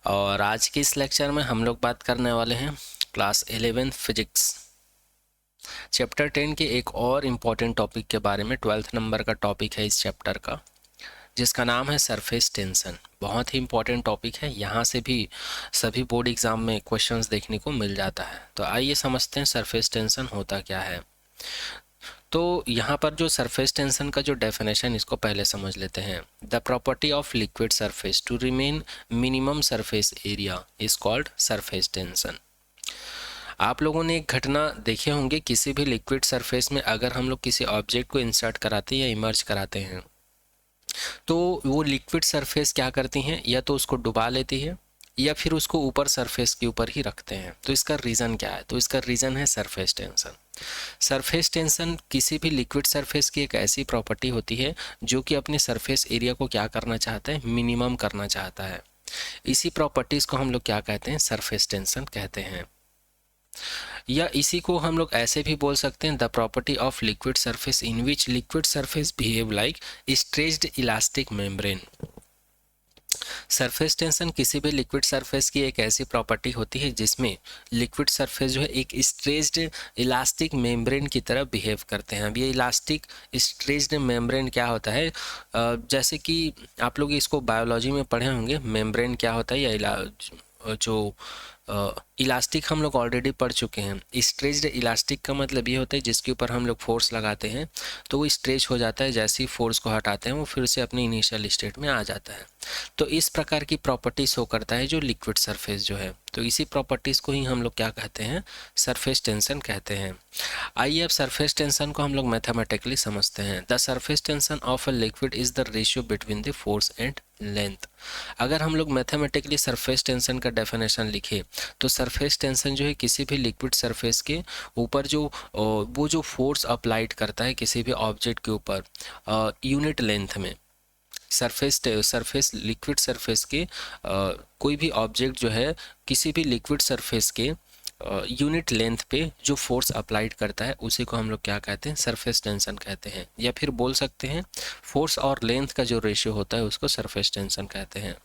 और आज के इस लेक्चर में हम लोग बात करने वाले हैं क्लास 11 फिजिक्स चैप्टर 10 के एक और इम्पॉर्टेंट टॉपिक के बारे में। 12th नंबर का टॉपिक है इस चैप्टर का, जिसका नाम है सरफेस टेंशन। बहुत ही इम्पॉर्टेंट टॉपिक है, यहाँ से भी सभी बोर्ड एग्जाम में क्वेश्चंस देखने को मिल जाता है। तो आइए समझते हैं सरफेस टेंशन होता क्या है। तो यहाँ पर जो सरफेस टेंशन का जो डेफिनेशन, इसको पहले समझ लेते हैं। The property of liquid surface to remain minimum surface area is called surface tension. आप लोगों ने एक घटना देखे होंगे, किसी भी लिक्विड सरफेस में अगर हम लोग किसी ऑब्जेक्ट को इंसर्ट कराते हैं या इमर्ज कराते हैं, तो वो लिक्विड सरफेस क्या करती हैं, या तो उसको डुबा लेती है या फिर उसको ऊपर सरफेस के ऊपर ही रखते हैं। तो इसका रीज़न क्या है? तो इसका रीज़न है सरफेस टेंशन। सरफेस टेंशन किसी भी लिक्विड सरफेस की एक ऐसी प्रॉपर्टी होती है जो कि अपने सरफेस एरिया को क्या करना चाहता है, मिनिमम करना चाहता है। इसी प्रॉपर्टीज़ को हम लोग क्या कहते हैं, सरफेस टेंशन कहते हैं। या इसी को हम लोग ऐसे भी बोल सकते हैं, the property of liquid surface in which liquid surface behave like stretched elastic membrane. Surface tension किसी भी लिक्विड सरफेस की एक ऐसी प्रॉपर्टी होती है जिसमें लिक्विड सरफेस जो है एक स्ट्रेच्ड इलास्टिक मेम्ब्रेन की तरह बिहेव करते हैं। अब ये इलास्टिक स्ट्रेच्ड मेम्ब्रेन क्या होता है, जैसे कि आप लोग इसको बायोलॉजी में पढ़े होंगे, मेम्ब्रेन क्या होता है, या जो इलास्टिक हम लोग ऑलरेडी पढ़ चुके हैं। स्ट्रेच्ड इलास्टिक का मतलब ये होता है जिसके ऊपर हम लोग फोर्स लगाते हैं तो वो स्ट्रेच हो जाता है, जैसे ही फोर्स को हटाते हैं वो फिर से अपने इनिशियल स्टेट में आ जाता है। तो इस प्रकार की प्रॉपर्टी शो करता है जो लिक्विड सरफेस जो है। तो इसी प्रॉपर्टीज़ को ही हम लोग क्या कहते हैं, सरफेस टेंशन कहते हैं। आइए अब सरफेस टेंशन को हम लोग मैथमेटिकली समझते हैं। The surface tension of a liquid is the ratio between the force and length. अगर हम लोग मैथमेटिकली सरफेस टेंशन का डेफिनेशन लिखे तो सरफेस टेंशन जो है किसी भी लिक्विड सरफेस के ऊपर जो वो जो फोर्स अप्लाइड करता है किसी भी ऑब्जेक्ट के ऊपर यूनिट लेंथ में। सरफेस लिक्विड सरफेस के कोई भी ऑब्जेक्ट जो है किसी भी लिक्विड सरफेस के यूनिट लेंथ पे जो फोर्स अप्लाइड करता है उसी को हम लोग क्या कहते हैं, सरफेस टेंशन कहते हैं। या फिर बोल सकते हैं फोर्स और लेंथ का जो रेशियो होता है उसको सरफेस टेंशन कहते हैं।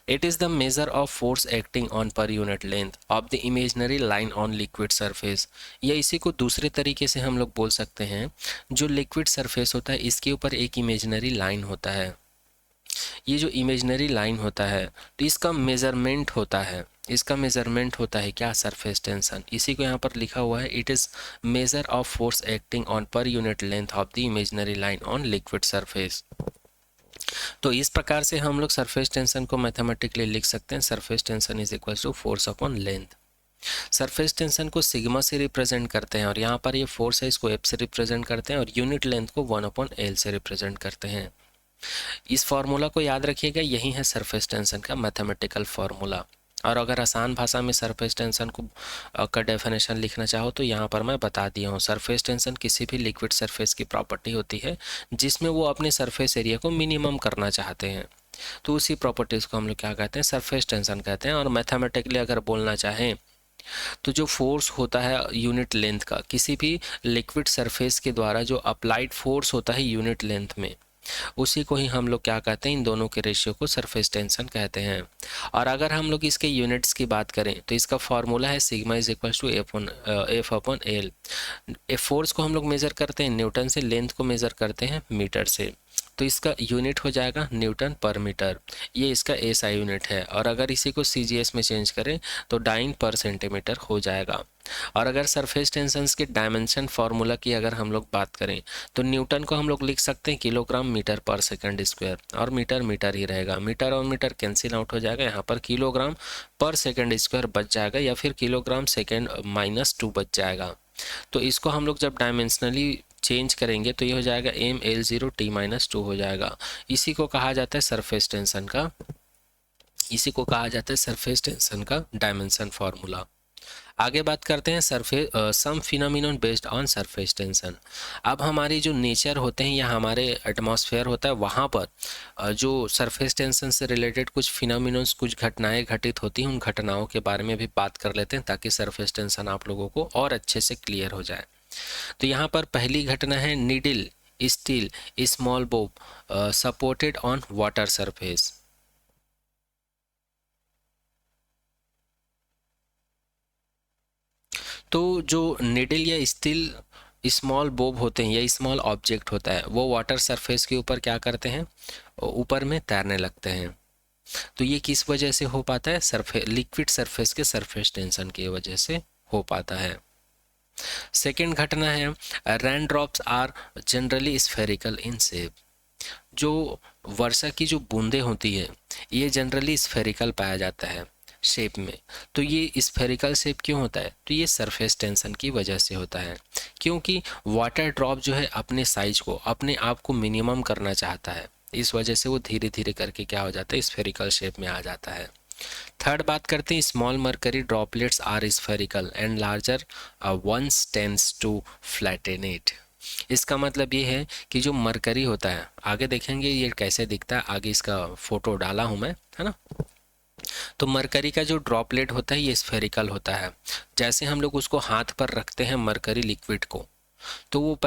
It is the measure of force acting on per unit length of the imaginary line on liquid surface. या इसी को दूसरे तरीके से हम लोग बोल सकते हैं, जो लिक्विड सरफेस होता है इसके ऊपर एक इमेजिनरी लाइन होता है। ये जो इमेजिनरी लाइन होता है तो इसका मेजरमेंट होता है, इसका मेजरमेंट होता है क्या, सरफेस टेंशन। इसी को यहाँ पर लिखा हुआ है, it is measure of force acting on per unit length of the imaginary line on liquid surface. तो इस प्रकार से हम लोग सरफेस टेंशन को मैथमेटिकली लिख सकते हैं, surface tension is equal to force upon length. Surface tension को सिग्मा से रिप्रेजेंट करते हैं और यहाँ पर ये फोर्स है इसको एफ से रिप्रेजेंट करते हैं और यूनिट लेंथ को 1/L से रिप्रेजेंट करते हैं। इस फार्मूला को याद रखिएगा, यही है सरफेस टेंशन का मैथमेटिकल फार्मूला। और अगर आसान भाषा में सरफेस टेंशन को का डेफिनेशन लिखना चाहो तो यहाँ पर मैं बता दिया हूँ। सरफेस टेंशन किसी भी लिक्विड सरफेस की प्रॉपर्टी होती है जिसमें वो अपने सरफेस एरिया को मिनिमम करना चाहते हैं। तो उसी प्रॉपर्टीज़ को हम लोग क्या कहते हैं, सरफेस टेंशन कहते हैं। और मैथमेटिकली अगर बोलना चाहें तो जो फोर्स होता है यूनिट लेंथ का, किसी भी लिक्विड सरफेस के द्वारा जो अप्लाइड फोर्स होता है यूनिट लेंथ में, उसी को ही हम लोग क्या कहते हैं, इन दोनों के रेशियो को सरफेस टेंशन कहते हैं। और अगर हम लोग इसके यूनिट्स की बात करें तो इसका फॉर्मूला है sigma is equal to F upon L. Force को हम लोग मेज़र करते हैं न्यूटन से, लेंथ को मेज़र करते हैं मीटर से। तो इसका यूनिट हो जाएगा न्यूटन पर मीटर, ये इसका एसआई यूनिट है। और अगर इसी को सीजीएस में चेंज करें तो डाइन पर सेंटीमीटर हो जाएगा। और अगर सरफेस टेंशन्स के डायमेंशन फार्मूला की अगर हम लोग बात करें तो न्यूटन को हम लोग लिख सकते हैं किलोग्राम मीटर पर सेकंड स्क्वायर, और मीटर मीटर ही रहेगा, मीटर और मीटर कैंसिल आउट हो जाएगा, यहाँ पर किलोग्राम पर सेकंड स्क्वायर बच जाएगा या फिर किलोग्राम सेकंड -2 बच जाएगा। तो इसको हम लोग जब डायमेंशनली चेंज करेंगे तो ये हो जाएगा mL0T-2 हो जाएगा। इसी को कहा जाता है सरफेस टेंशन का, इसी को कहा जाता है सरफेस टेंशन का डायमेंशन फार्मूला। आगे बात करते हैं some phenomenon based on surface tension. अब हमारी जो नेचर होते हैं या हमारे एटमॉस्फेयर होता है वहाँ पर जो सरफेस टेंशन से रिलेटेड कुछ फिनोमिनन्स, कुछ घटनाएं घटित होती हैं, उन घटनाओं के बारे में भी बात कर लेते हैं ताकि सरफेस टेंशन आप लोगों को और अच्छे से क्लियर हो जाए। तो यहाँ पर पहली घटना है needle steel small Bob supported on water surface. तो जो निडल या स्टील स्मॉल बोब होते हैं या स्मॉल ऑब्जेक्ट होता है वो वाटर सरफेस के ऊपर क्या करते हैं, ऊपर में तैरने लगते हैं। तो ये किस वजह से हो पाता है, लिक्विड सरफेस के सरफेस टेंशन की वजह से हो पाता है। सेकेंड घटना है, rain drops are generally spherical in shape. जो वर्षा की जो बूंदें होती है ये जनरली स्फेरिकल पाया जाता है शेप में। तो ये स्फेरिकल शेप क्यों होता है, तो ये सरफेस टेंशन की वजह से होता है, क्योंकि वाटर ड्रॉप जो है अपने साइज को, अपने आप को मिनिमम करना चाहता है, इस वजह से वो धीरे धीरे करके क्या हो जाता है, स्फेरिकल शेप में आ जाता है। थर्ड बात करते हैं, small mercury droplets are spherical and larger ones tends to flatten it. इसका मतलब ये है कि जो मरकरी होता है, आगे देखेंगे ये कैसे दिखता है, आगे इसका फोटो डाला हूँ मैं, है ना। तो मरकरी का जो ड्रॉपलेट होता है ये स्फेरिकल होता है। जैसे हम लोग उसको हाथ पर रखते हैं मरकरी लिक्विड को, तो वो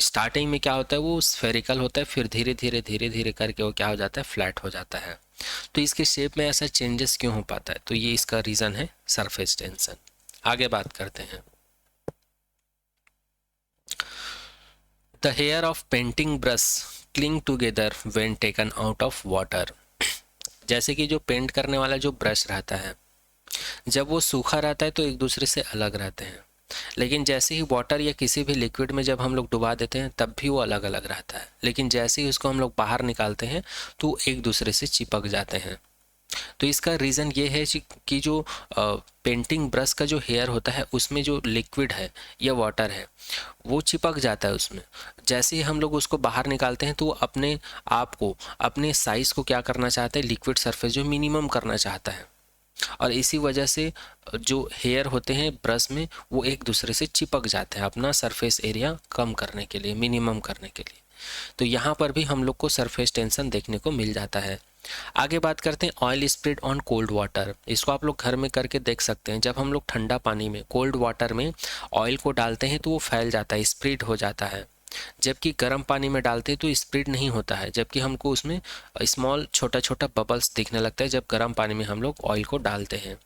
स्टार्टिंग में क्या होता है, वो स्फेरिकल होता है, फिर धीरे धीरे धीरे धीरे करके वो क्या हो जाता है, फ्लैट हो जाता है। तो इसके शेप में ऐसा चेंजेस क्यों हो पाता है, तो ये इसका रीज़न है सरफेस टेंशन। आगे बात करते हैं, the hair of painting brush cling together when taken out of water. जैसे कि जो पेंट करने वाला जो ब्रश रहता है, जब वो सूखा रहता है तो एक दूसरे से अलग रहते हैं, लेकिन जैसे ही वाटर या किसी भी लिक्विड में जब हम लोग डुबा देते हैं तब भी वो अलग अलग रहता है, लेकिन जैसे ही उसको हम लोग बाहर निकालते हैं तो वो एक दूसरे से चिपक जाते हैं। तो इसका रीज़न ये है कि जो पेंटिंग ब्रश का जो हेयर होता है उसमें जो लिक्विड है या वाटर है वो चिपक जाता है उसमें। जैसे ही हम लोग उसको बाहर निकालते हैं तो वो अपने आप को, अपने साइज़ को क्या करना चाहता है, लिक्विड सरफेस जो मिनिमम करना चाहता है, और इसी वजह से जो हेयर होते हैं ब्रश में वो एक दूसरे से चिपक जाते हैं अपना सरफेस एरिया कम करने के लिए, मिनिमम करने के लिए। तो यहाँ पर भी हम लोग को सरफेस टेंशन देखने को मिल जाता है। आगे बात करते हैं, oil spread on cold water. इसको आप लोग घर में करके देख सकते हैं। जब हम लोग ठंडा पानी में, कोल्ड वाटर में ऑयल को डालते हैं तो वो फैल जाता है, स्प्रेड हो जाता है, जबकि गर्म पानी में डालते हैं तो स्प्रेड नहीं होता है, जबकि हमको उसमें स्मॉल छोटा छोटा बबल्स दिखने लगता है जब गर्म पानी में हम लोग ऑयल को डालते हैं।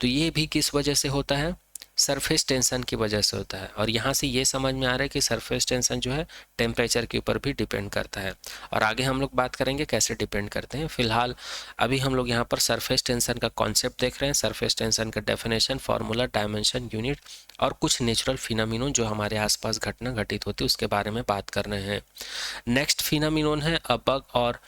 तो ये भी किस वजह से होता है, सरफेस टेंशन की वजह से होता है। और यहाँ से ये समझ में आ रहा है कि सरफेस टेंशन जो है टेम्परेचर के ऊपर भी डिपेंड करता है, और आगे हम लोग बात करेंगे कैसे डिपेंड करते हैं। फिलहाल अभी हम लोग यहाँ पर सरफेस टेंशन का कॉन्सेप्ट देख रहे हैं, सरफेस टेंशन का डेफिनेशन, फार्मूला, डायमेंशन, यूनिट और कुछ नेचुरल फिनोमिनन जो हमारे आसपास घटना घटित होती है उसके बारे में बात कर रहे हैं। नेक्स्ट फिनोमिनन है अ बग और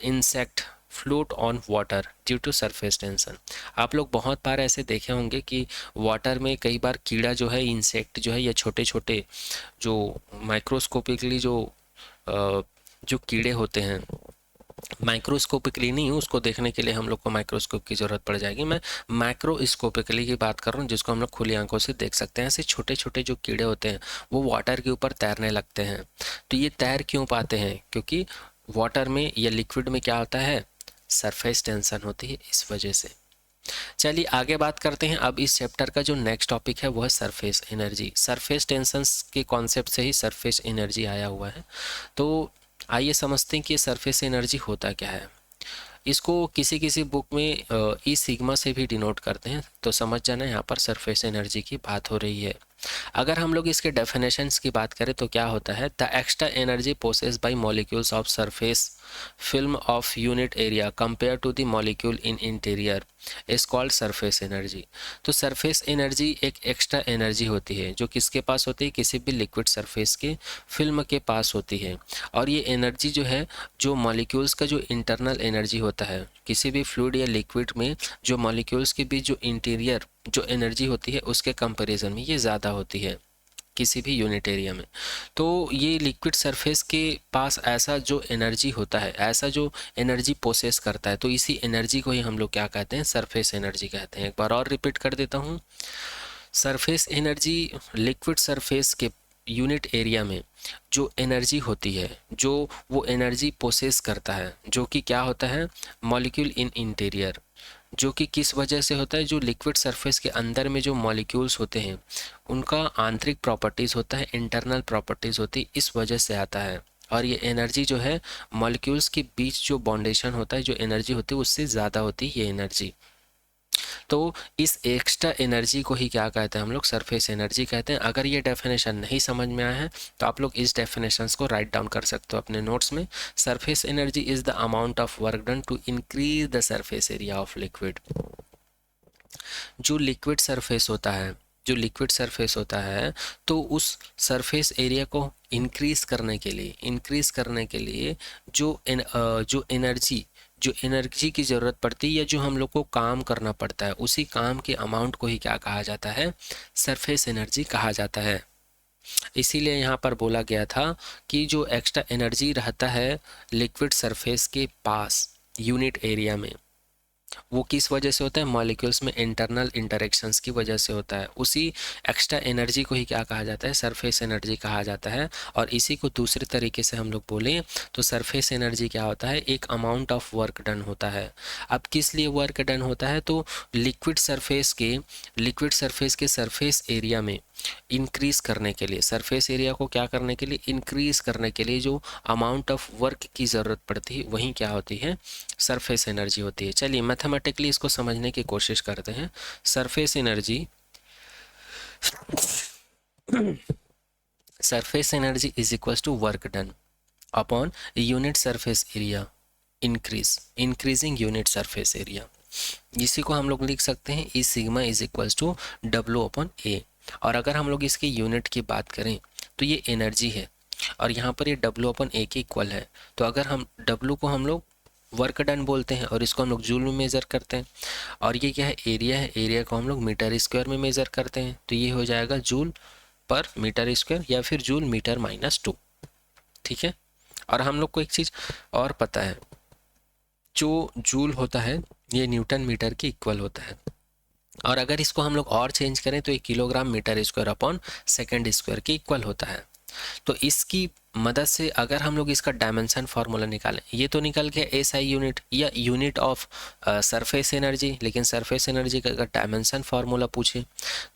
insect float on water due to surface tension. आप लोग बहुत बार ऐसे देखे होंगे कि वाटर में कई बार कीड़ा जो है, इंसेक्ट जो है, या छोटे छोटे जो माइक्रोस्कोपिकली जो कीड़े होते हैं, माइक्रोस्कोपिकली नहीं, उसको देखने के लिए हम लोग को माइक्रोस्कोप की ज़रूरत पड़ जाएगी। मैं माइक्रोस्कोपिकली की बात कर रहा हूँ, जिसको हम लोग खुली आंखों से देख सकते हैं। ऐसे छोटे छोटे जो कीड़े होते हैं वो वाटर के ऊपर तैरने लगते हैं। तो ये तैर क्यों पाते हैं, क्योंकि वाटर में या लिक्विड में क्या होता है, सरफेस टेंशन होती है, इस वजह से। चलिए आगे बात करते हैं। अब इस चैप्टर का जो नेक्स्ट टॉपिक है वो है सरफेस एनर्जी। सरफेस टेंशंस के कॉन्सेप्ट से ही सरफेस एनर्जी आया हुआ है। तो आइए समझते हैं कि सरफेस एनर्जी होता क्या है। इसको किसी किसी बुक में ई सिग्मा से भी डिनोट करते हैं, तो समझ जाना यहाँ पर सरफेस एनर्जी की बात हो रही है। अगर हम लोग इसके डेफिनेशंस की बात करें तो क्या होता है, the extra energy possessed by molecules of surface film of unit area compare to the molecule in interior is called surface energy. तो सरफेस एनर्जी एक एक्स्ट्रा एनर्जी होती है जो किसके पास होती है, किसी भी लिक्विड सरफेस के फिल्म के पास होती है। और ये एनर्जी जो है, जो मॉलिक्यूल्स का जो इंटरनल एनर्जी होता है किसी भी फ्लूइड या लिक्विड में, जो मॉलिक्यूल्स के बीच जो इंटीरियर जो एनर्जी होती है उसके कंपैरिजन में ये ज़्यादा होती है किसी भी यूनिट एरिया में। तो ये लिक्विड सरफेस के पास ऐसा जो एनर्जी होता है, ऐसा जो एनर्जी पोसेस करता है, तो इसी एनर्जी को ही हम लोग क्या कहते हैं, सरफेस एनर्जी कहते हैं। एक बार और रिपीट कर देता हूँ, सरफेस एनर्जी लिक्विड सरफेस के यूनिट एरिया में जो एनर्जी होती है, जो वो एनर्जी पोसेस करता है, जो कि क्या होता है, मॉलिक्यूल इन इंटीरियर, जो कि किस वजह से होता है, जो लिक्विड सरफेस के अंदर में जो मॉलिक्यूल्स होते हैं उनका आंतरिक प्रॉपर्टीज़ होता है, इंटरनल प्रॉपर्टीज़ होती है, इस वजह से आता है। और ये एनर्जी जो है मॉलिक्यूल्स के बीच जो बाउंडेशन होता है, जो एनर्जी होती है उससे ज़्यादा होती है ये एनर्जी। तो इस एक्स्ट्रा एनर्जी को ही क्या कहते हैं हम लोग, सरफेस एनर्जी कहते हैं। अगर ये डेफिनेशन नहीं समझ में आया है तो आप लोग इस डेफिनेशंस को राइट डाउन कर सकते हो अपने नोट्स में। Surface energy is the amount of work done to increase the surface area of liquid. जो लिक्विड सरफेस होता है, जो लिक्विड सरफेस होता है, तो उस सरफेस एरिया को इंक्रीज करने के लिए, जो एनर्जी की ज़रूरत पड़ती है या जो हम लोग को काम करना पड़ता है, उसी काम के अमाउंट को ही क्या कहा जाता है, सरफेस एनर्जी कहा जाता है। इसीलिए यहाँ पर बोला गया था कि जो एक्स्ट्रा एनर्जी रहता है लिक्विड सरफेस के पास यूनिट एरिया में, वो किस वजह से होता है, मॉलिक्यूल्स में इंटरनल इंटरेक्शंस की वजह से होता है। उसी एक्स्ट्रा एनर्जी को ही क्या कहा जाता है, सरफेस एनर्जी कहा जाता है। और इसी को दूसरे तरीके से हम लोग बोलें तो सरफेस एनर्जी क्या होता है, एक अमाउंट ऑफ वर्क डन होता है। अब किस लिए वर्क डन होता है, तो लिक्विड सरफेस के सरफेस एरिया में इंक्रीज करने के लिए, सरफेस एरिया को क्या करने के लिए, इंक्रीज करने के लिए जो अमाउंट ऑफ वर्क की ज़रूरत पड़ती है वही क्या होती है, सरफेस एनर्जी होती है। चलिए मैथमेटिकली इसको समझने की कोशिश करते हैं। Surface energy is equal to work done upon unit surface area increasing unit surface area. इसी को हम लोग लिख सकते हैं E sigma is equal to W upon A. और अगर हम लोग इसकी यूनिट की बात करें तो ये एनर्जी है और यहाँ पर ये डब्ल्यू अपन ए के इक्वल है। तो अगर हम डब्ल्यू को हम लोग वर्क डन बोलते हैं और इसको हम लोग जूल में मेज़र करते हैं, और ये क्या है, एरिया है, एरिया को हम लोग मीटर स्क्वायर में मेज़र करते हैं, तो ये हो जाएगा जूल पर मीटर स्क्वायर या फिर जूल मीटर -2। ठीक है। और हम लोग को एक चीज़ और पता है, जो जूल होता है ये न्यूटन मीटर के इक्वल होता है। और अगर इसको हम लोग और चेंज करें तो ये kilogram metre square upon second square के इक्वल होता है। तो इसकी मदद से अगर हम लोग इसका डायमेंशन फार्मूला निकालें, ये तो निकल गया एस आई यूनिट या यूनिट ऑफ सरफेस एनर्जी, लेकिन सरफेस एनर्जी का अगर डायमेंशन फार्मूला पूछे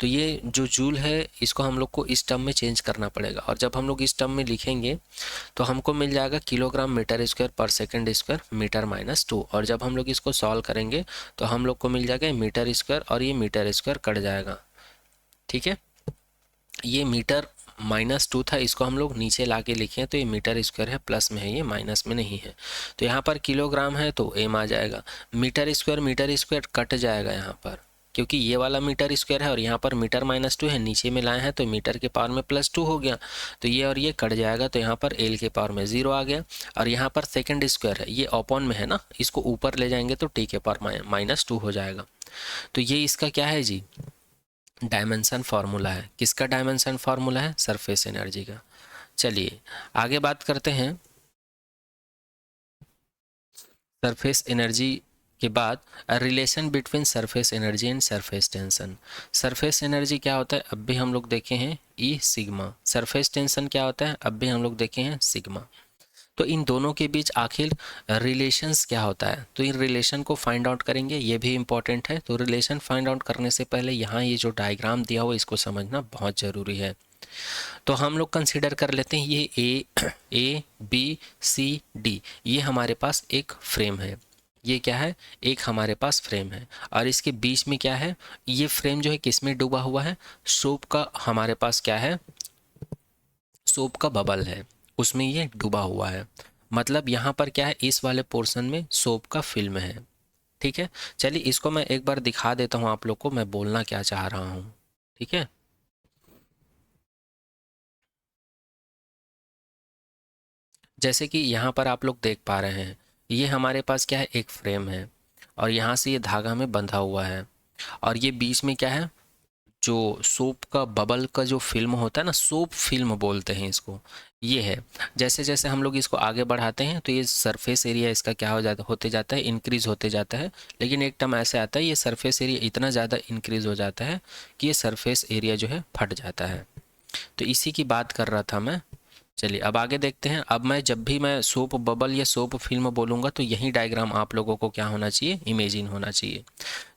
तो ये जो जूल है इसको हम लोग को इस टर्म में चेंज करना पड़ेगा। और जब हम लोग इस टर्म में लिखेंगे तो हमको मिल जाएगा किलोग्राम मीटर स्क्वायर पर सेकेंड स्क्वायर मीटर -2। और जब हम लोग इसको सॉल्व करेंगे तो हम लोग को मिल जाएगा मीटर स्क्वायर और ये मीटर स्क्वायर कट जाएगा। ठीक है, ये मीटर -2 था, इसको हम लोग नीचे ला के लिखे तो ये मीटर स्क्वायर है, प्लस में है, ये माइनस में नहीं है। तो यहाँ पर किलोग्राम है तो एम आ जाएगा, मीटर स्क्वायर कट जाएगा यहाँ पर, क्योंकि ये वाला मीटर स्क्वायर है और यहाँ पर मीटर -2 है, नीचे में लाए हैं तो मीटर के पावर में +2 हो गया, तो ये और ये कट जाएगा, तो यहाँ पर एल के पावर में 0 आ गया। और यहाँ पर सेकेंड स्क्वायर है, ये अपॉन में है ना, इसको ऊपर ले जाएंगे तो टी के पावर -2 हो जाएगा। तो ये इसका क्या है जी, डायमेंशन फार्मूला है। किसका डायमेंशन फार्मूला है, सरफेस एनर्जी का। चलिए आगे बात करते हैं। सरफेस एनर्जी के बाद relation between surface energy and surface tension. Surface energy क्या होता है, अब भी हम लोग देखे हैं ई सिग्मा। सरफेस टेंशन क्या होता है, अब भी हम लोग देखे हैं सिग्मा। तो इन दोनों के बीच आखिर रिलेशंस क्या होता है, तो इन रिलेशन को फाइंड आउट करेंगे, ये भी इम्पॉर्टेंट है। तो रिलेशन फाइंड आउट करने से पहले यहाँ ये जो डायग्राम दिया हुआ इसको समझना बहुत ज़रूरी है। तो हम लोग कंसीडर कर लेते हैं ये ए बी सी डी, ये हमारे पास एक फ्रेम है। ये क्या है, एक हमारे पास फ्रेम है और इसके बीच में क्या है, ये फ्रेम जो है किस में डूबा हुआ है, सोप का हमारे पास क्या है, सोप का बबल है, उसमें ये डूबा हुआ है। मतलब यहाँ पर क्या है, इस वाले पोर्शन में सोप का फिल्म है। ठीक है, चलिए इसको मैं एक बार दिखा देता हूँ आप लोग को मैं बोलना क्या चाह रहा हूँ। ठीक है, जैसे कि यहाँ पर आप लोग देख पा रहे हैं, ये हमारे पास क्या है, एक फ्रेम है और यहाँ से ये धागा में बंधा हुआ है और ये बीच में क्या है, जो सोप का बबल का जो फिल्म होता है ना, सोप फिल्म बोलते हैं इसको, ये है। जैसे जैसे हम लोग इसको आगे बढ़ाते हैं तो ये सरफेस एरिया इसका क्या हो जाता, होते जाता है, इंक्रीज होते जाता है। लेकिन एक टर्म ऐसे आता है, ये सरफेस एरिया इतना ज़्यादा इंक्रीज हो जाता है कि ये सरफेस एरिया जो है फट जाता है। तो इसी की बात कर रहा था मैं। चलिए अब आगे देखते हैं। अब मैं जब भी मैं सोप बबल या सोप फिल्म बोलूँगा तो यही डायग्राम आप लोगों को क्या होना चाहिए, इमेजिन होना चाहिए।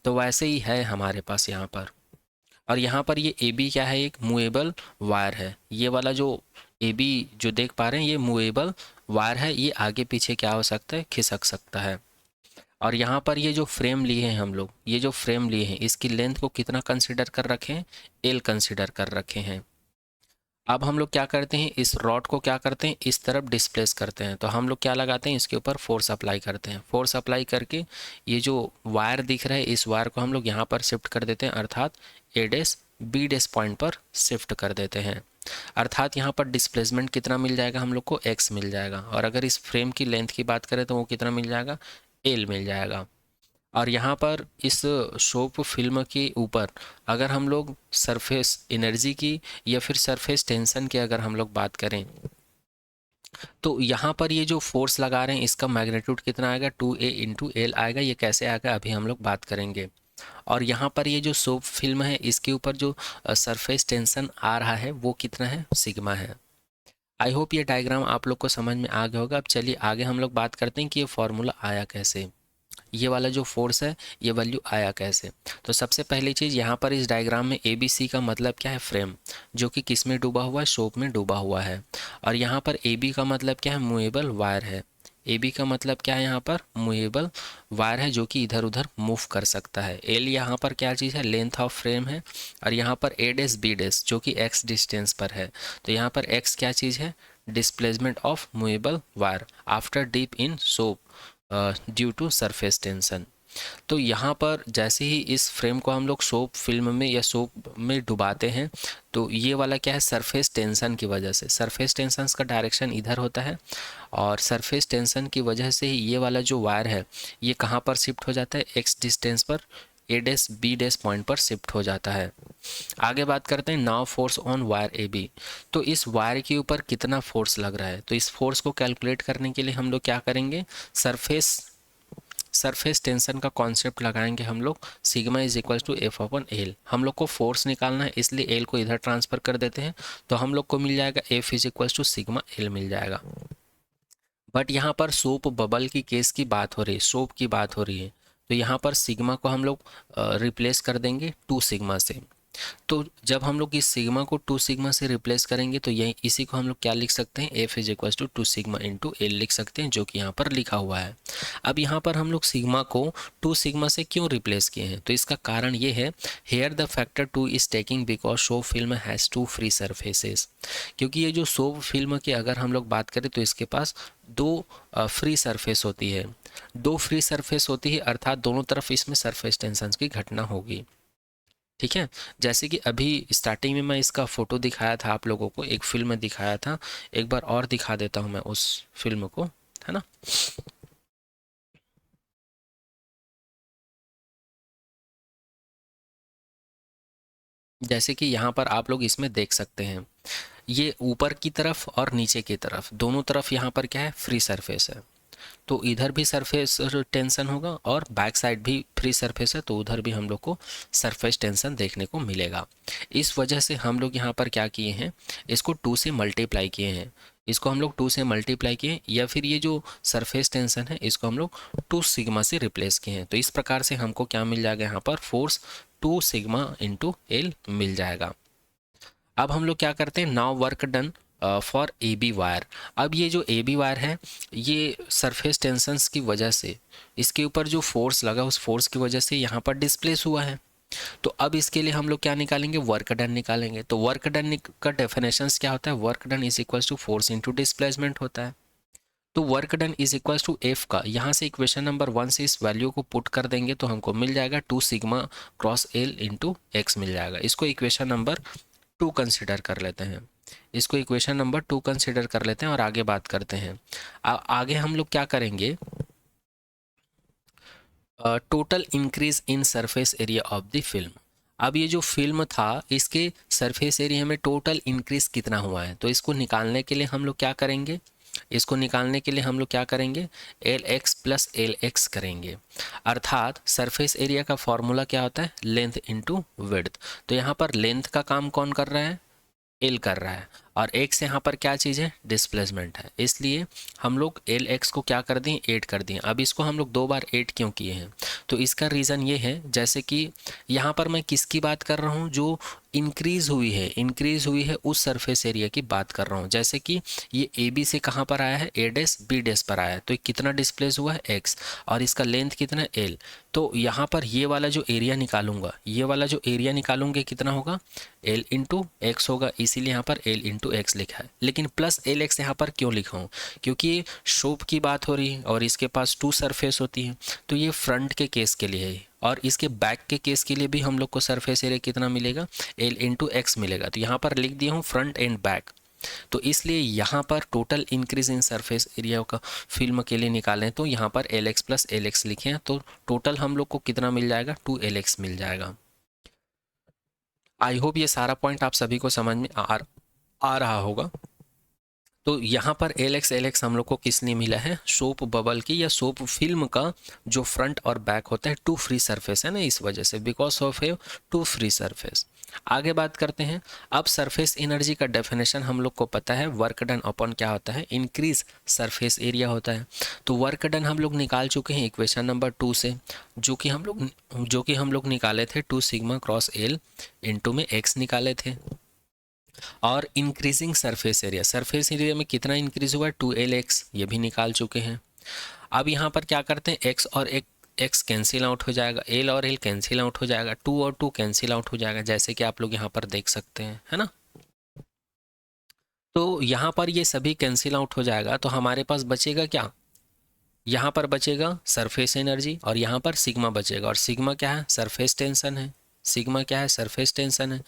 तो वैसे ही है हमारे पास यहाँ पर। और यहाँ पर ये ए बी क्या है, एक मूवेबल वायर है। ये वाला जो ए बी जो देख पा रहे हैं ये मूवेबल वायर है, ये आगे पीछे क्या हो सकता है, खिसक सकता है। और यहाँ पर ये जो फ्रेम लिए हैं हम लोग, ये जो फ्रेम लिए हैं इसकी लेंथ को कितना कंसिडर कर रखे हैं, एल कंसिडर कर रखे हैं। अब हम लोग क्या करते हैं, इस रॉड को क्या करते हैं, इस तरफ डिस्प्लेस करते हैं। तो हम लोग क्या लगाते हैं, इसके ऊपर फोर्स अप्लाई करते हैं। फोर्स अप्लाई करके ये जो वायर दिख रहा है, इस वायर को हम लोग यहाँ पर शिफ्ट कर देते हैं, अर्थात ए डैश बी डैश पॉइंट पर शिफ्ट कर देते हैं। अर्थात यहाँ पर डिस्प्लेसमेंट कितना मिल जाएगा हम लोग को, एक्स मिल जाएगा। और अगर इस फ्रेम की लेंथ की बात करें तो वो कितना मिल जाएगा, एल मिल जाएगा। और यहाँ पर इस शॉप फिल्म के ऊपर अगर हम लोग सरफेस एनर्जी की या फिर सरफेस टेंशन की अगर हम लोग बात करें, तो यहाँ पर ये जो फोर्स लगा रहे हैं इसका मैग्नीट्यूड कितना आएगा, 2a इंटू एल आएगा। ये कैसे आएगा अभी हम लोग बात करेंगे। और यहाँ पर ये जो सोप फिल्म है इसके ऊपर जो सरफेस टेंशन आ रहा है वो कितना है, सिग्मा है। आई होप ये डायग्राम आप लोग को समझ में आ गया होगा। अब चलिए आगे हम लोग बात करते हैं कि ये फॉर्मूला आया कैसे, ये वाला जो फोर्स है ये वैल्यू आया कैसे। तो सबसे पहली चीज़ यहाँ पर इस डायग्राम में ए बी सी का मतलब क्या है, फ्रेम, जो कि किस में डूबा हुआ है, शॉप में डूबा हुआ है। और यहाँ पर ए बी का मतलब क्या है, मूवेबल वायर है। ए बी का मतलब क्या है, यहाँ पर मूवेबल वायर है जो कि इधर उधर मूव कर सकता है। एल यहाँ पर क्या चीज़ है, लेंथ ऑफ फ्रेम है। और यहाँ पर ए डैश बी डैश जो कि एक्स डिस्टेंस पर है। तो यहाँ पर एक्स क्या चीज़ है, displacement of movable wire after dip in soap due to surface tension. तो यहाँ पर जैसे ही इस फ्रेम को हम लोग सोप फिल्म में या सोप में डुबाते हैं तो ये वाला क्या है, सरफेस टेंशन की वजह से, सरफेस टेंशन का डायरेक्शन इधर होता है और सरफेस टेंशन की वजह से ही ये वाला जो वायर है ये कहाँ पर शिफ्ट हो जाता है, एक्स डिस्टेंस पर A dash B dash point पर शिफ्ट हो जाता है। आगे बात करते हैं now force on wire A B. तो इस वायर के ऊपर कितना फोर्स लग रहा है, तो इस फोर्स को कैलकुलेट करने के लिए हम लोग क्या करेंगे, सरफेस टेंशन का कॉन्सेप्ट लगाएंगे हम लोग। Sigma is equal to F upon L. हम लोग को फोर्स निकालना है इसलिए एल को इधर ट्रांसफर कर देते हैं। तो हम लोग को मिल जाएगा F is equal to sigma L मिल जाएगा। बट यहाँ पर सोप बबल की केस की बात हो रही है, सोप की बात हो रही है। तो यहाँ पर सिग्मा को हम लोग रिप्लेस कर देंगे 2 सिग्मा से। तो जब हम लोग इस सिग्मा को 2 सिग्मा से रिप्लेस करेंगे तो यही इसी को हम लोग क्या लिख सकते हैं, F is equal to 2 sigma into L लिख सकते हैं, जो कि यहाँ पर लिखा हुआ है। अब यहाँ पर हम लोग सिग्मा को 2 सिग्मा से क्यों रिप्लेस किए हैं, तो इसका कारण ये है, here the factor 2 is taking because soap film has 2 free surfaces. क्योंकि ये जो शो फिल्म की अगर हम लोग बात करें तो इसके पास 2 फ्री सरफेस होती है, 2 फ्री सरफेस होती है, अर्थात दोनों तरफ इसमें सरफेस टेंशन की घटना होगी। ठीक है, जैसे कि अभी स्टार्टिंग में मैं इसका फोटो दिखाया था आप लोगों को, एक फिल्म में दिखाया था, एक बार और दिखा देता हूं मैं उस फिल्म को, है ना। जैसे कि यहाँ पर आप लोग इसमें देख सकते हैं, ये ऊपर की तरफ और नीचे की तरफ दोनों तरफ यहाँ पर क्या है, फ्री सरफेस है। तो इधर भी सरफेस टेंशन होगा और बैक साइड भी फ्री सरफेस है, तो उधर भी हम लोग को सरफेस टेंशन देखने को मिलेगा। इस वजह से हम लोग यहाँ पर क्या किए हैं, इसको 2 से मल्टीप्लाई किए हैं, इसको हम लोग 2 से मल्टीप्लाई किए, या फिर ये जो सरफेस टेंशन है इसको हम लोग 2 सिग्मा से रिप्लेस किए हैं। तो इस प्रकार से हमको क्या मिल जाएगा, यहाँ पर फोर्स 2 सिग्मा इंटू एल मिल जाएगा। अब हम लोग क्या करते हैं, now work done for A B wire. अब ये जो ए बी वायर है ये सरफेस टेंशंस की वजह से इसके ऊपर जो फोर्स लगा उस फोर्स की वजह से यहाँ पर डिस्प्लेस हुआ है। तो अब इसके लिए हम लोग क्या निकालेंगे, वर्क डन निकालेंगे। तो वर्क डन का डेफिनेशंस क्या होता है, work done is equals to force into displacement होता है। तो work done is equals to F का यहाँ से इक्वेशन नंबर 1 से इस वैल्यू को पुट कर देंगे तो हमको मिल जाएगा 2 sigma cross L into X मिल जाएगा। इसको इक्वेशन नंबर 2 कंसिडर कर लेते हैं, इसको इक्वेशन नंबर 2 कंसिडर कर लेते हैं और आगे बात करते हैं। आगे हम लोग क्या करेंगे, total increase in surface area of the film. अब ये जो फिल्म था इसके सरफेस एरिया में टोटल इंक्रीज कितना हुआ है, तो इसको निकालने के लिए हम लोग क्या करेंगे, इसको निकालने के लिए हम लोग क्या करेंगे, L x plus L x करेंगे। अर्थात सरफेस एरिया का फॉर्मूला क्या होता है, लेंथ इंटू विड्थ। तो यहाँ पर लेंथ का काम कौन कर रहा है, एल कर रहा है, और एक्स यहाँ पर क्या चीज़ है, डिस्प्लेसमेंट है, इसलिए हम लोग एल एक्स को क्या कर दिए, ऐड कर दिए। अब इसको हम लोग 2 बार ऐड क्यों किए हैं, तो इसका रीज़न ये है, जैसे कि यहाँ पर मैं किसकी बात कर रहा हूँ, जो इंक्रीज़ हुई है उस सरफेस एरिया की बात कर रहा हूँ। जैसे कि ये ए बी से कहाँ पर आया है, ए डेस बी डेस पर आया है, तो कितना डिस्प्लेस हुआ है, एक्स, और इसका लेंथ कितना है, एल। तो यहाँ पर ये वाला जो एरिया निकालूंगा, ये वाला जो एरिया निकालूंगे कितना होगा, एल इंटू एक्स होगा, इसीलिए यहाँ पर एल इंटू एक्स लिखा है। लेकिन प्लस एल एक्स यहाँ पर क्यों लिखा हूँ, क्योंकि शोप की बात हो रही है और इसके पास 2 सरफेस होती है, तो ये फ्रंट के केस के लिए है, और इसके बैक के केस के लिए भी हम लोग को सरफेस एरिया कितना मिलेगा, एल इंटू एक्स मिलेगा। तो यहाँ पर लिख दिया हूँ फ्रंट एंड बैक, तो इसलिए यहाँ पर total increase in surface area का फिल्म के लिए निकालें तो यहाँ पर L x plus L x लिखे हैं, तो टोटल हम लोग को कितना मिल जाएगा, 2 एल एक्स मिल जाएगा। आई होप ये सारा पॉइंट आप सभी को समझ में आ रहा होगा। तो यहाँ पर एल एक्स हम लोग को किस लिए मिला है, सोप बबल की या सोप फिल्म का जो फ्रंट और बैक होता है, 2 फ्री सरफेस है ना, इस वजह से, because of A 2 free surface. आगे बात करते हैं। अब सरफेस एनर्जी का डेफिनेशन हम लोग को पता है, वर्क डन अपॉन क्या होता है, इंक्रीज सरफेस एरिया होता है। तो वर्क डन हम लोग निकाल चुके हैं इक्वेशन नंबर 2 से, जो कि हम लोग निकाले थे 2 सिग्मा क्रॉस एल इंटू में एक्स निकाले थे। और इंक्रीजिंग सरफेस एरिया में कितना इंक्रीज हुआ है, 2 एल एक्स, ये भी निकाल चुके हैं। अब यहाँ पर क्या करते हैं, एक्स और एक्स कैंसिल आउट हो जाएगा, एल और एल कैंसिल आउट हो जाएगा, 2 और 2 कैंसिल आउट हो जाएगा, जैसे कि आप लोग यहाँ पर देख सकते हैं, है ना। तो यहाँ पर ये सभी कैंसिल आउट हो जाएगा, तो हमारे पास बचेगा क्या, यहाँ पर बचेगा सरफेस एनर्जी, और यहाँ पर सिग्मा बचेगा, और सिग्मा क्या है, सरफेस टेंशन है, सिग्मा क्या है, सरफेस टेंशन है।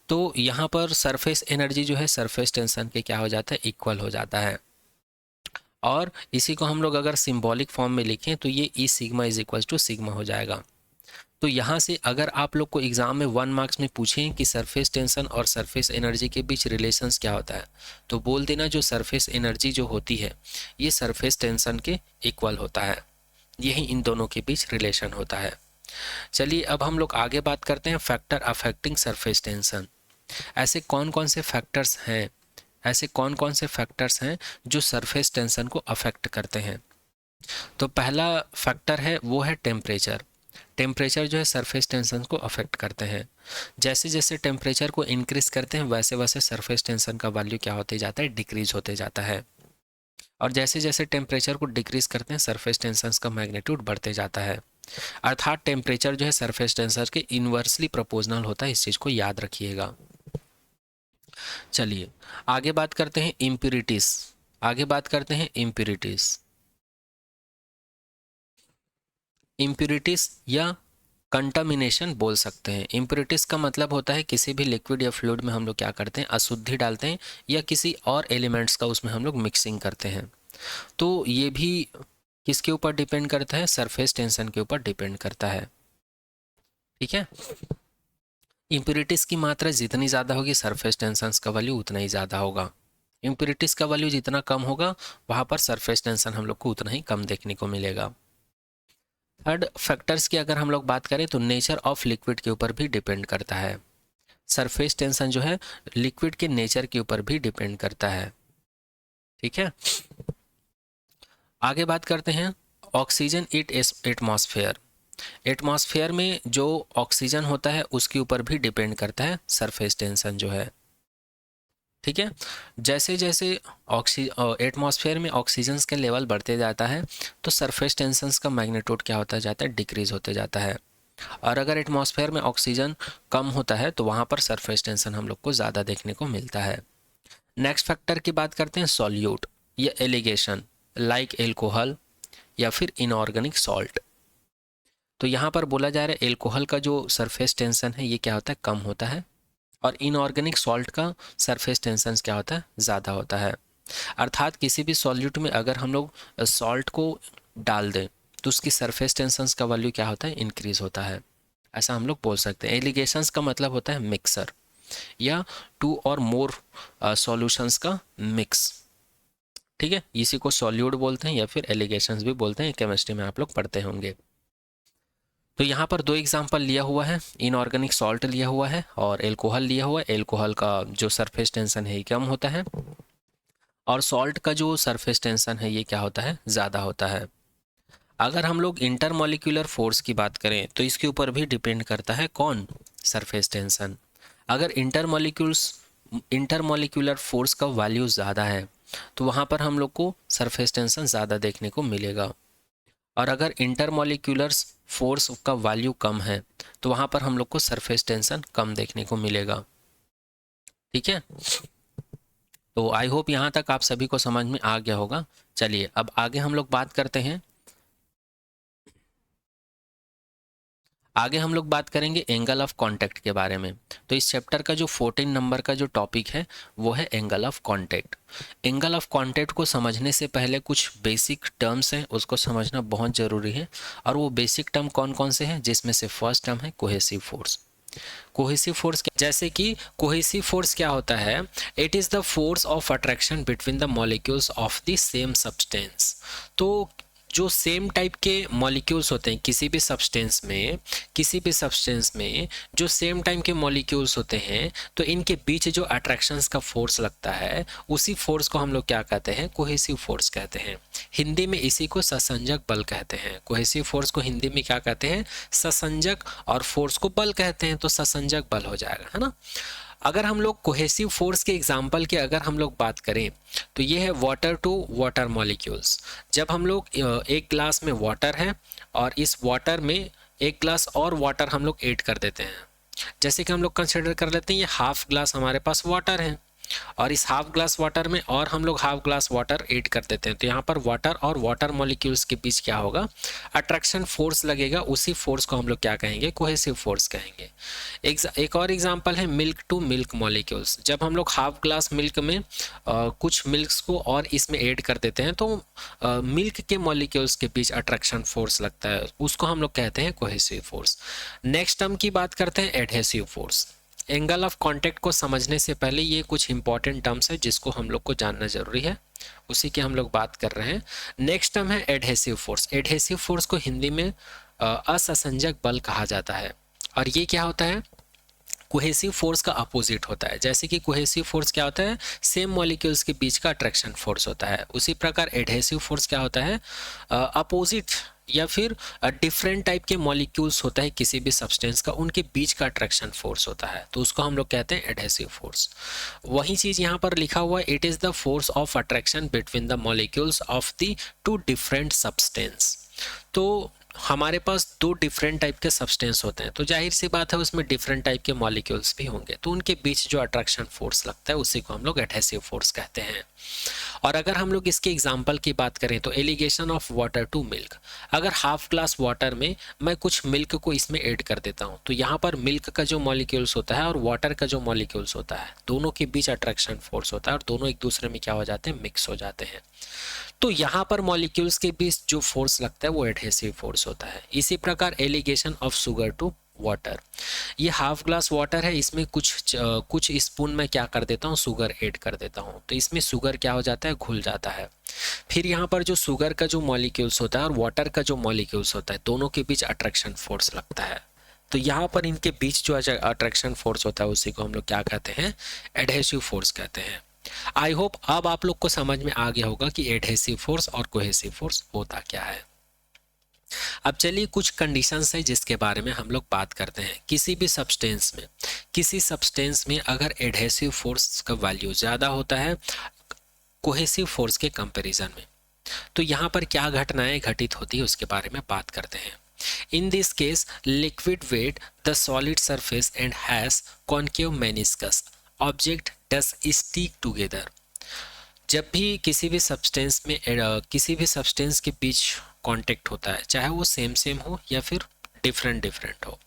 तो यहाँ पर सरफेस एनर्जी जो है सरफेस टेंशन के क्या हो जाता है, इक्वल हो जाता है। और इसी को हम लोग अगर सिंबॉलिक फॉर्म में लिखें तो ये E sigma is equal to sigma हो जाएगा। तो यहाँ से अगर आप लोग को एग्जाम में 1 मार्क्स में पूछें कि सरफेस टेंशन और सरफेस एनर्जी के बीच रिलेशंस क्या होता है, तो बोल देना जो सरफेस एनर्जी जो होती है ये सरफेस टेंशन के इक्वल होता है, यही इन दोनों के बीच रिलेशन होता है। चलिए अब हम लोग आगे बात करते हैं फैक्टर अफेक्टिंग सरफेस टेंशन। ऐसे कौन कौन से फैक्टर्स हैं, जो सरफेस टेंशन को अफेक्ट करते हैं। तो पहला फैक्टर है वो है टेम्परेचर। टेम्परेचर जो है सरफेस टेंशन को अफेक्ट करते हैं। जैसे जैसे टेम्परेचर को इंक्रीज करते हैं वैसे वैसे सरफेस टेंशन का वैल्यू क्या होते जाता है, डिक्रीज होते जाता है। और जैसे जैसे टेम्परेचर को डिक्रीज करते हैं सरफेस टेंशन का मैग्नीट्यूड बढ़ते जाता है। अर्थात टेम्परेचर जो है सरफेस टेंशन के इन्वर्सली प्रोपोर्शनल होता है, इस चीज़ को याद रखिएगा। चलिए आगे बात करते हैं इम्प्यूरिटीज या कंटामिनेशन बोल सकते हैं। इम्प्यूरिटीज का मतलब होता है किसी भी लिक्विड या फ्लूइड में हम लोग क्या करते हैं, अशुद्धि डालते हैं या किसी और एलिमेंट्स का उसमें हम लोग मिक्सिंग करते हैं। तो ये भी किसके ऊपर डिपेंड करता है, सरफेस टेंशन के ऊपर डिपेंड करता है। ठीक है, इम्प्यूरिटीज़ की मात्रा जितनी ज़्यादा होगी सरफेस टेंशन का वैल्यू उतना ही ज़्यादा होगा। इम्प्यूरिटीज़ का वैल्यू जितना कम होगा वहाँ पर सरफेस टेंशन हम लोग को उतना ही कम देखने को मिलेगा। थर्ड फैक्टर्स की अगर हम लोग बात करें तो नेचर ऑफ लिक्विड के ऊपर भी डिपेंड करता है। सरफेस टेंशन जो है लिक्विड के नेचर के ऊपर भी डिपेंड करता है। ठीक है, आगे बात करते हैं ऑक्सीजन इट एटमॉस्फेयर। एटमॉस्फेयर में जो ऑक्सीजन होता है उसके ऊपर भी डिपेंड करता है सरफेस टेंशन जो है। ठीक है, जैसे जैसे एटमॉस्फेयर में ऑक्सीजन का लेवल बढ़ते जाता है तो सरफेस टेंशन का मैग्नीट्यूड क्या होता जाता है, डिक्रीज होते जाता है। और अगर एटमॉस्फेयर में ऑक्सीजन कम होता है तो वहाँ पर सरफेस टेंशन हम लोग को ज़्यादा देखने को मिलता है। नेक्स्ट फैक्टर की बात करते हैं सॉल्यूट या एलिगेशन, लाइक एल्कोहल या फिर इनऑर्गेनिक सॉल्ट। तो यहाँ पर बोला जा रहा है एल्कोहल का जो सरफेस टेंशन है ये क्या होता है, कम होता है, और इनऑर्गेनिक सॉल्ट का सरफेस टेंशन क्या होता है, ज़्यादा होता है। अर्थात किसी भी सॉल्यूट में अगर हम लोग सॉल्ट को डाल दें तो उसकी सरफेस टेंशन का वैल्यू क्या होता है, इंक्रीज होता है, ऐसा हम लोग बोल सकते हैं। एलिगेशंस का मतलब होता है मिक्सर या 2 और मोर सॉल्यूशंस का मिक्स। ठीक है, इसी को सॉल्यूट बोलते हैं या फिर एलिगेशंस भी बोलते हैं, केमिस्ट्री में आप लोग पढ़ते होंगे। तो यहाँ पर दो एग्जांपल लिया हुआ है, इनऑर्गेनिक सॉल्ट लिया हुआ है और एल्कोहल लिया हुआ है। एल्कोहल का जो सरफेस टेंशन है ये कम होता है और सॉल्ट का जो सरफेस टेंशन है ये क्या होता है, ज़्यादा होता है। अगर हम लोग इंटरमॉलिक्यूलर फोर्स की बात करें तो इसके ऊपर भी डिपेंड करता है कौन, सरफेस टेंशन। अगर इंटरमॉलिक्यूलर फोर्स का वैल्यू ज़्यादा है तो वहाँ पर हम लोग को सरफेस टेंशन ज़्यादा देखने को मिलेगा, और अगर इंटरमॉलिक्यूलर फोर्स का वैल्यू कम है तो वहाँ पर हम लोग को सरफेस टेंशन कम देखने को मिलेगा। ठीक है, तो आई होप यहाँ तक आप सभी को समझ में आ गया होगा। चलिए अब आगे हम लोग बात करते हैं, आगे हम लोग बात करेंगे एंगल ऑफ कांटेक्ट के बारे में। तो इस चैप्टर का जो 14 नंबर का जो टॉपिक है वो है angle of contact. Angle of contact को समझने से पहले कुछ बेसिक टर्म्स हैं, उसको समझना बहुत ज़रूरी है। और वो बेसिक टर्म कौन कौन से हैं, जिसमें से फर्स्ट टर्म है कोहेसिव फोर्स। कोहेसिव फोर्स, जैसे कि कोहेसिव फोर्स क्या होता है, it is the force of attraction between the molecules of the same substance. तो जो सेम टाइप के मॉलिक्यूल्स होते हैं किसी भी सब्सटेंस में जो सेम टाइप के मॉलिक्यूल्स होते हैं, तो इनके बीच जो अट्रैक्शंस का फोर्स लगता है उसी फोर्स को हम लोग क्या कहते हैं, कोहेसिव फोर्स कहते हैं। हिंदी में इसी को ससंजक बल कहते हैं। कोहेसिव फोर्स को हिंदी में क्या कहते हैं, ससंजक, और फोर्स को बल कहते हैं, तो ससंजक बल हो जाएगा, है ना। अगर हम लोग कोहेसिव फोर्स के एग्जाम्पल की अगर हम लोग बात करें तो ये है वाटर टू वाटर मॉलिक्यूल्स। जब हम लोग एक ग्लास में वाटर है और इस वाटर में एक ग्लास और वाटर हम लोग ऐड कर देते हैं, जैसे कि हम लोग कंसिडर कर लेते हैं ये हाफ ग्लास हमारे पास वाटर है और इस हाफ ग्लास वाटर में और हम लोग हाफ ग्लास वाटर ऐड कर देते हैं, तो यहाँ पर वाटर और वाटर मॉलिक्यूल्स के बीच क्या होगा, अट्रैक्शन फोर्स लगेगा। उसी फोर्स को हम लोग क्या कहेंगे, कोहेसिव फोर्स कहेंगे। एक और एग्जांपल है मिल्क टू मिल्क मॉलिक्यूल्स। जब हम लोग हाफ ग्लास मिल्क में कुछ मिल्क्स को और इसमें ऐड कर देते हैं तो मिल्क के मॉलिक्यूल्स के बीच अट्रैक्शन फोर्स लगता है, उसको हम लोग कहते हैं कोहेसिव फोर्स। नेक्स्ट टर्म की बात करते हैं adhesive force. Angle of contact को समझने से पहले ये कुछ इंपॉर्टेंट टर्म्स है जिसको हम लोग को जानना जरूरी है, उसी की हम लोग बात कर रहे हैं। नेक्स्ट टर्म है एडहेसिव फोर्स। एडहेसिव फोर्स को हिंदी में असंजक बल कहा जाता है, और ये क्या होता है, कोहेसिव फोर्स का अपोजिट होता है। जैसे कि कोहेसिव फोर्स क्या होता है, सेम मॉलिक्यूल्स के बीच का अट्रैक्शन फोर्स होता है, उसी प्रकार एडहेसिव फोर्स क्या होता है, अपोजिट या फिर डिफरेंट टाइप के मॉलिक्यूल्स होता है किसी भी सब्सटेंस का, उनके बीच का अट्रैक्शन फोर्स होता है, तो उसको हम लोग कहते हैं एडहेसिव फोर्स। वही चीज यहाँ पर लिखा हुआ है, it is the force of attraction between the molecules of the two different substance. तो हमारे पास दो डिफरेंट टाइप के सब्सटेंस होते हैं, तो जाहिर सी बात है उसमें डिफरेंट टाइप के मॉलिक्यूल्स भी होंगे, तो उनके बीच जो अट्रैक्शन फोर्स लगता है उसी को हम लोग एडहेसिव फोर्स कहते हैं। और अगर हम लोग इसके एग्जांपल की बात करें तो alligation of water to milk. अगर हाफ ग्लास वाटर में मैं कुछ मिल्क को इसमें ऐड कर देता हूं, तो यहाँ पर मिल्क का जो मॉलिक्यूल्स होता है और वाटर का जो मॉलिक्यूल्स होता है, दोनों के बीच अट्रैक्शन फोर्स होता है और दोनों एक दूसरे में क्या हो जाते हैं, मिक्स हो जाते हैं। तो यहाँ पर मॉलिक्यूल्स के बीच जो फोर्स लगता है वो एडहेसिव फोर्स होता है। इसी प्रकार alligation of sugar to water. ये हाफ ग्लास वाटर है, इसमें कुछ स्पून में क्या कर देता हूँ, शुगर ऐड कर देता हूँ, तो इसमें शुगर क्या हो जाता है, घुल जाता है। फिर यहाँ पर जो शुगर का जो मॉलिक्यूल्स होता है और वाटर का जो मॉलिक्यूल्स होता है, दोनों के बीच अट्रैक्शन फोर्स लगता है, तो यहाँ पर इनके बीच जो अट्रैक्शन फोर्स होता है उसी को हम लोग क्या कहते हैं, एडहेसिव फोर्स कहते हैं। आई होप अब आप लोग को समझ में आ गया होगा कि एडहेसिव फोर्स और कोहेसिव फोर्स होता क्या है। अब चलिए कुछ कंडीशंस है जिसके बारे में हम लोग बात करते हैं। किसी सब्सटेंस में अगर एडहेसिव फोर्स का वैल्यू ज़्यादा होता है कोहेसिव फोर्स के कंपैरिजन में, तो यहाँ पर क्या घटनाएं घटित होती है उसके बारे में बात करते हैं। In this case liquid wet the solid surface and has concave meniscus object does stick together. जब भी किसी भी सब्सटेंस के बीच कांटेक्ट होता है, चाहे वो सेम हो या फिर डिफरेंट हो,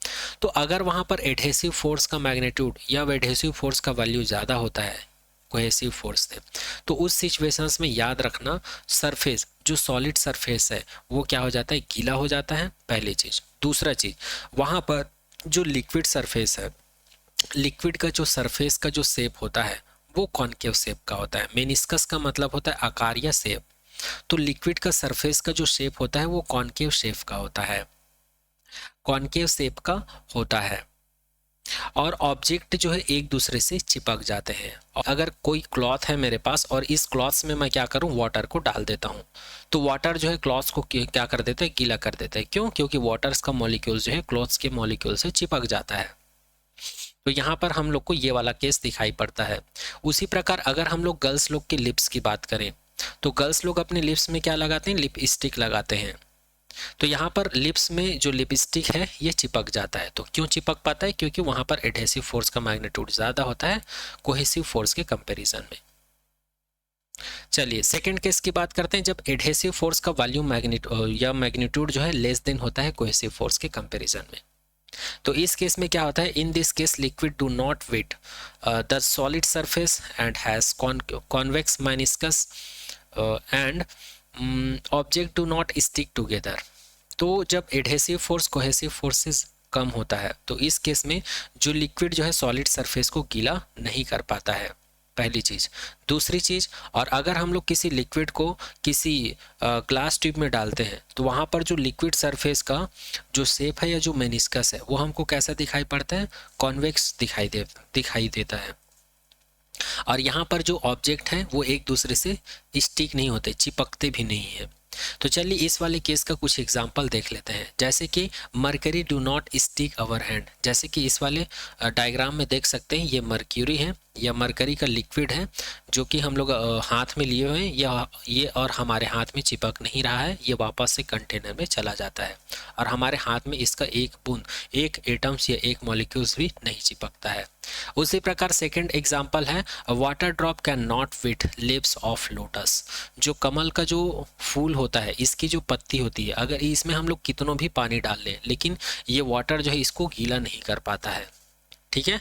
तो अगर वहां पर एडहेसिव फोर्स का मैग्नीट्यूड या एडहेसिव फोर्स का वैल्यू ज़्यादा होता है कोहेसिव फोर्स से, तो उस सिचुएशंस में याद रखना सरफेस जो सॉलिड सरफेस है वो क्या हो जाता है, गीला हो जाता है, पहली चीज़। दूसरा चीज़, वहाँ पर जो लिक्विड सरफेस है, लिक्विड का जो सरफेस का जो शेप होता है वो कॉन्केव शेप का होता है। मेनिस्कस का मतलब होता है आकार या शेप, तो लिक्विड का सरफेस का जो शेप होता है वो कॉन्केव शेप का होता है। कॉनकेव शेप का होता है और ऑब्जेक्ट जो है एक दूसरे से चिपक जाते हैं। अगर कोई क्लॉथ है मेरे पास और इस क्लॉथ में मैं क्या करूं, वाटर को डाल देता हूं, तो वाटर जो है क्लॉथ को क्या कर देता है, गीला कर देता है। क्यों? क्योंकि वाटर्स का मॉलिक्यूल जो है क्लॉथ्स के मॉलिक्यूल से चिपक जाता है। तो यहाँ पर हम लोग को ये वाला केस दिखाई पड़ता है। उसी प्रकार अगर हम लोग गर्ल्स लोग के लिप्स की बात करें, तो गर्ल्स लोग अपने लिप्स में क्या लगाते हैं, लिपस्टिक लगाते हैं। तो यहाँ पर लिप्स में जो लिपस्टिक है ये चिपक जाता है। तो क्यों चिपक पाता है? क्योंकि वहां पर एडहेसिव फोर्स का मैग्नीट्यूड ज्यादा होता है कोहेसिव फोर्स के कंपैरिजन में। चलिए सेकंड केस की बात करते हैं, जब एडहेसिव फोर्स का वॉल्यूम या मैग्नीट्यूड जो है लेस देन होता है कोहेसिव फोर्स के कंपैरिजन में। तो इस केस में क्या होता है, in this case liquid do not wet the solid surface and has convex meniscus and object do not stick together. तो जब एडहेसिव फोर्स कोहेसिव फोर्स से कम होता है तो इस केस में जो लिक्विड जो है सॉलिड सरफेस को गीला नहीं कर पाता है, पहली चीज। दूसरी चीज, और अगर हम लोग किसी लिक्विड को किसी ग्लास ट्यूब में डालते हैं तो वहां पर जो लिक्विड सरफेस का जो शेप है या जो मेनिस्कस है वो हमको कैसा दिखाई पड़ता है, कॉन्वेक्स दिखाई देता है। और यहाँ पर जो ऑब्जेक्ट हैं वो एक दूसरे से स्टिक नहीं होते, चिपकते भी नहीं है। तो चलिए इस वाले केस का कुछ एग्जांपल देख लेते हैं, जैसे कि mercury do not stick our hand. जैसे कि इस वाले डायग्राम में देख सकते हैं, ये मर्क्यूरी है या मरकरी का लिक्विड है जो कि हम लोग हाथ में लिए हुए हैं, या ये और हमारे हाथ में चिपक नहीं रहा है, ये वापस से कंटेनर में चला जाता है और हमारे हाथ में इसका एक बूंद, एक एटम्स या एक मॉलिक्यूल्स भी नहीं चिपकता है। उसी प्रकार सेकंड एग्जांपल है, water drop can not fit lips of lotus. जो कमल का जो फूल होता है, इसकी जो पत्ती होती है, अगर इसमें हम लोग कितनों भी पानी डाल लें लेकिन ये वाटर जो है इसको गीला नहीं कर पाता है। ठीक है।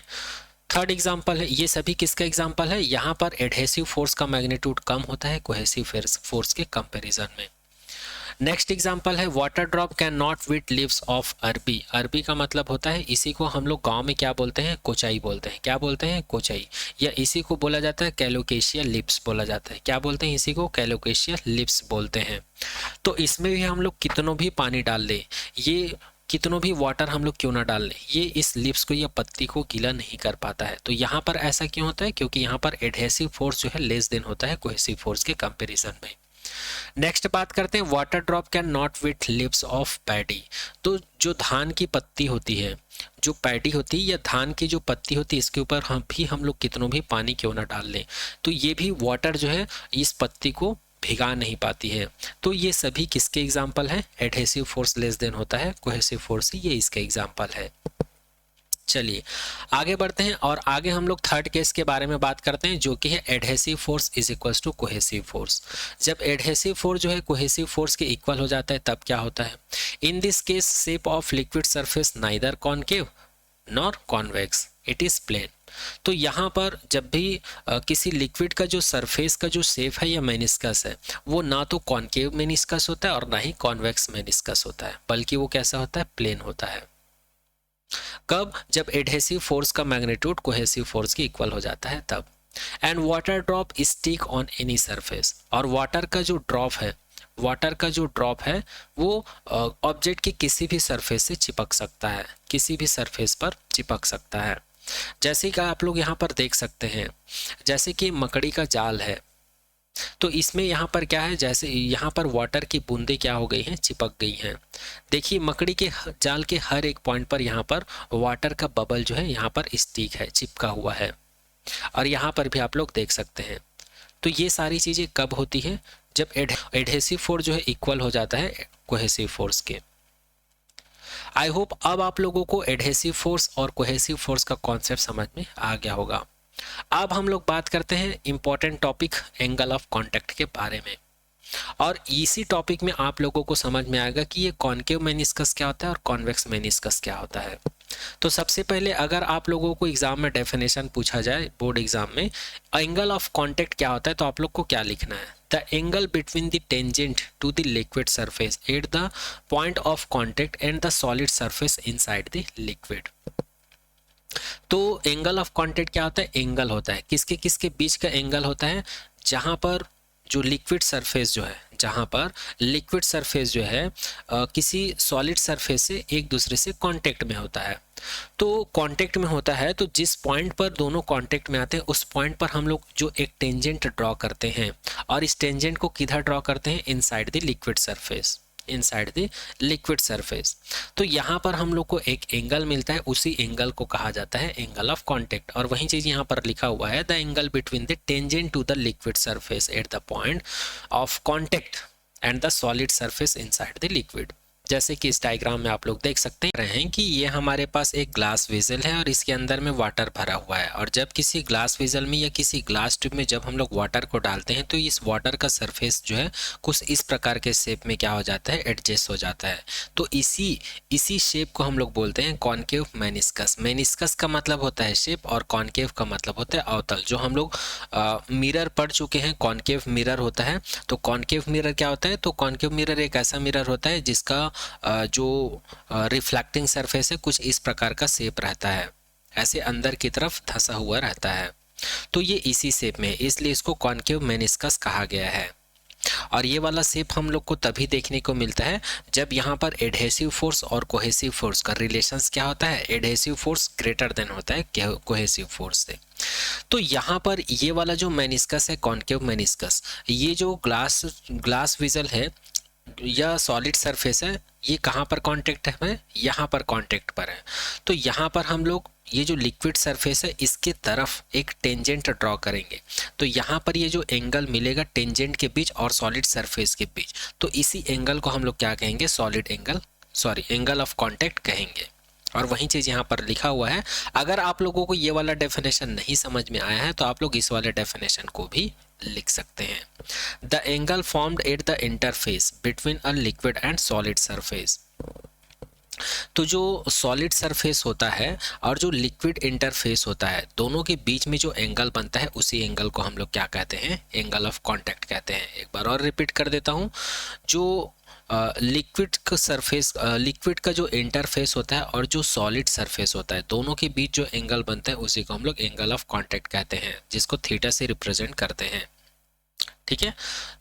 थर्ड एग्जांपल है, ये सभी किसका एग्जांपल है, यहाँ पर एडहेसिव फोर्स का मैग्नीट्यूड कम होता है कोहेसिव फोर्स के कंपैरिजन में। नेक्स्ट एग्जांपल है, water drop can not wet leaves of arbi. अरबी का मतलब होता है, इसी को हम लोग गांव में क्या बोलते हैं, कोचाई बोलते हैं। क्या बोलते हैं, कोचाई, या इसी को बोला जाता है कैलोकेशिया लिप्स बोला जाता है। क्या बोलते हैं, इसी को कैलोकेशिया लिप्स बोलते हैं। तो इसमें भी हम लोग कितनों भी पानी डाल लें, ये कितनों भी वाटर हम लोग क्यों ना डाल लें, ये इस लिप्स को या पत्ती को गीला नहीं कर पाता है। तो यहाँ पर ऐसा क्यों होता है, क्योंकि यहाँ पर एडहेसिव फोर्स जो है लेस देन होता है कोहेसिव फोर्स के कंपैरिजन में। नेक्स्ट बात करते हैं, water drop can not with lips of paddy. तो जो धान की पत्ती होती है, जो पैडी होती है या धान की जो पत्ती होती है, इसके ऊपर हम लोग कितनों भी पानी क्यों ना डाल लें, तो ये भी वाटर जो है इस पत्ती को भिगा नहीं पाती है। तो ये सभी किसके एग्जाम्पल हैं, एडहेसिव फोर्स लेस देन होता है कोहेसिव फोर्स, ये इसका एग्जाम्पल है। चलिए आगे बढ़ते हैं और आगे हम लोग थर्ड केस के बारे में बात करते हैं, जो कि है adhesive force is equals to cohesive force. जब एडहेसिव फोर्स जो है कोहेसिव फोर्स के इक्वल हो जाता है तब क्या होता है, in this case shape of liquid surface neither concave nor convex, it is plane. तो यहाँ पर जब भी किसी लिक्विड का जो सरफेस का जो शेप है या मेनिस्कस है, वो ना तो कॉनकेव मेनिस्कस होता है और ना ही कॉन्वेक्स मेनिस्कस होता है, बल्कि वो कैसा होता है, प्लेन होता है। कब, जब एडहेसिव फोर्स का मैग्नीट्यूड कोहेसिव फोर्स के इक्वल हो जाता है तब। And water drop stick on any surface, और वाटर का जो ड्रॉप है, वाटर का जो ड्रॉप है वो ऑब्जेक्ट की किसी भी सरफेस से चिपक सकता है, किसी भी सरफेस पर चिपक सकता है। जैसे कि आप लोग यहाँ पर देख सकते हैं, जैसे कि मकड़ी का जाल है, तो इसमें यहाँ पर क्या है, जैसे यहाँ पर वाटर की बूंदें क्या हो गई हैं, चिपक गई हैं। देखिए मकड़ी के जाल के हर एक पॉइंट पर यहाँ पर वाटर का बबल जो है यहाँ पर स्टिक है, चिपका हुआ है, और यहाँ पर भी आप लोग देख सकते हैं। तो ये सारी चीजें कब होती है, जब एडहेसिव फोर्स जो है इक्वल हो जाता है कोहेसिव फोर्स के। आई होप अब आप लोगों को एडहेसिव फोर्स और कोहेसिव फोर्स का कॉन्सेप्ट समझ में आ गया होगा। अब हम लोग बात करते हैं important topic angle of contact के बारे में, और इसी टॉपिक में आप लोगों को समझ में आएगा कि ये कॉनकेव मेनिस्कस क्या होता है और कॉन्वेक्स मेनिस्कस क्या होता है। तो सबसे पहले अगर आप लोगों को एग्जाम में डेफिनेशन पूछा जाए, बोर्ड एग्जाम में, एंगल ऑफ कांटेक्ट क्या होता है, तो आप लोग को क्या लिखना है, the angle between the tangent to the liquid surface at the point of contact and the solid surface inside the liquid. तो एंगल ऑफ कांटेक्ट क्या होता है, एंगल होता है किसके किसके बीच का एंगल होता है, जहां पर जो लिक्विड सरफेस जो है, जहाँ पर लिक्विड सरफेस जो है किसी सॉलिड सरफेस से एक दूसरे से कांटेक्ट में होता है। तो कांटेक्ट में होता है तो जिस पॉइंट पर दोनों कांटेक्ट में आते हैं उस पॉइंट पर हम लोग जो एक टेंजेंट ड्रॉ करते हैं, और इस टेंजेंट को किधर ड्रॉ करते हैं, inside the liquid surface, inside the liquid surface. तो यहाँ पर हम लोग को एक एंगल मिलता है, उसी एंगल को कहा जाता है एंगल ऑफ कांटेक्ट। और वही चीज यहाँ पर लिखा हुआ है, the angle between the tangent to the liquid surface at the point of contact and the solid surface inside the liquid. जैसे कि इस डायग्राम में आप लोग देख सकते हैं कि ये हमारे पास एक ग्लास वेसल है और इसके अंदर में वाटर भरा हुआ है, और जब किसी ग्लास वेसल में या किसी ग्लास ट्यूब में जब हम लोग वाटर को डालते हैं तो इस वाटर का सरफेस जो है कुछ इस प्रकार के शेप में क्या हो जाता है, एडजस्ट हो जाता है। तो इसी शेप को हम लोग बोलते हैं कॉनकेव मेनिस्कस। मेनिस्कस का मतलब होता है शेप और कॉनकेव का मतलब होता है अवतल। जो हम लोग मिरर पढ़ चुके हैं, कॉनकेव मिरर होता है। तो कॉनकेव मिरर क्या होता है, तो कॉनकेव मिरर एक ऐसा मिरर होता है जिसका जो रिफ्लेक्टिंग सरफेस है कुछ इस प्रकार का शेप रहता है, ऐसे अंदर की तरफ धंसा हुआ रहता है। तो ये इसी शेप में है, इसलिए इसको कॉनकेव मेनिस्कस कहा गया है। और ये वाला शेप हम लोग को तभी देखने को मिलता है जब यहाँ पर एडहेसिव फोर्स और कोहेसिव फोर्स का रिलेशंस क्या होता है, एडहेसिव फोर्स ग्रेटर देन होता है कोहेसिव फोर्स से। तो यहाँ पर ये वाला जो मेनिस्कस है, कॉनकेव मेनिस्कस, ये जो ग्लास विजल है या सॉलिड सरफेस है, ये कहाँ पर कांटेक्ट है, यहाँ पर कांटेक्ट पर है। तो यहाँ पर हम लोग ये जो लिक्विड सरफेस है इसके तरफ एक टेंजेंट ड्रॉ करेंगे। तो यहाँ पर ये जो एंगल मिलेगा टेंजेंट के बीच और सॉलिड सरफेस के बीच, तो इसी एंगल को हम लोग क्या कहेंगे, एंगल ऑफ कांटेक्ट कहेंगे। और वही चीज यहाँ पर लिखा हुआ है। अगर आप लोगों को ये वाला डेफिनेशन नहीं समझ में आया है तो आप लोग इस वाले डेफिनेशन को भी लिख सकते हैं। The angle formed at the interface between a liquid and solid surface. तो जो सॉलिड सरफेस होता है और जो लिक्विड इंटरफेस होता है, दोनों के बीच में जो एंगल बनता है उसी एंगल को हम लोग क्या कहते हैं, एंगल ऑफ कांटेक्ट कहते हैं। एक बार और रिपीट कर देता हूँ, जो लिक्विड का सरफेस, लिक्विड का जो इंटरफेस होता है और जो सॉलिड सरफेस होता है, दोनों के बीच जो एंगल बनता है उसी को हम लोग एंगल ऑफ कांटेक्ट कहते हैं, जिसको थीटा से रिप्रेजेंट करते हैं। ठीक है,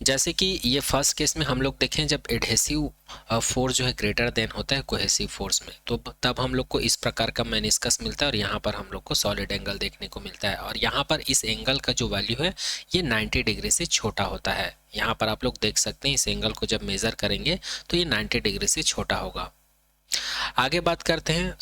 जैसे कि ये फर्स्ट केस में हम लोग देखें, जब एडहेसिव फोर्स जो है ग्रेटर देन होता है कोहेसिव फोर्स में, तो तब हम लोग को इस प्रकार का मेनिस्कस मिलता है और यहाँ पर हम लोग को सॉलिड एंगल देखने को मिलता है। और यहाँ पर इस एंगल का जो वैल्यू है ये 90 डिग्री से छोटा होता है। यहाँ पर आप लोग देख सकते हैं इस एंगल को जब मेजर करेंगे तो ये 90 डिग्री से छोटा होगा। आगे बात करते हैं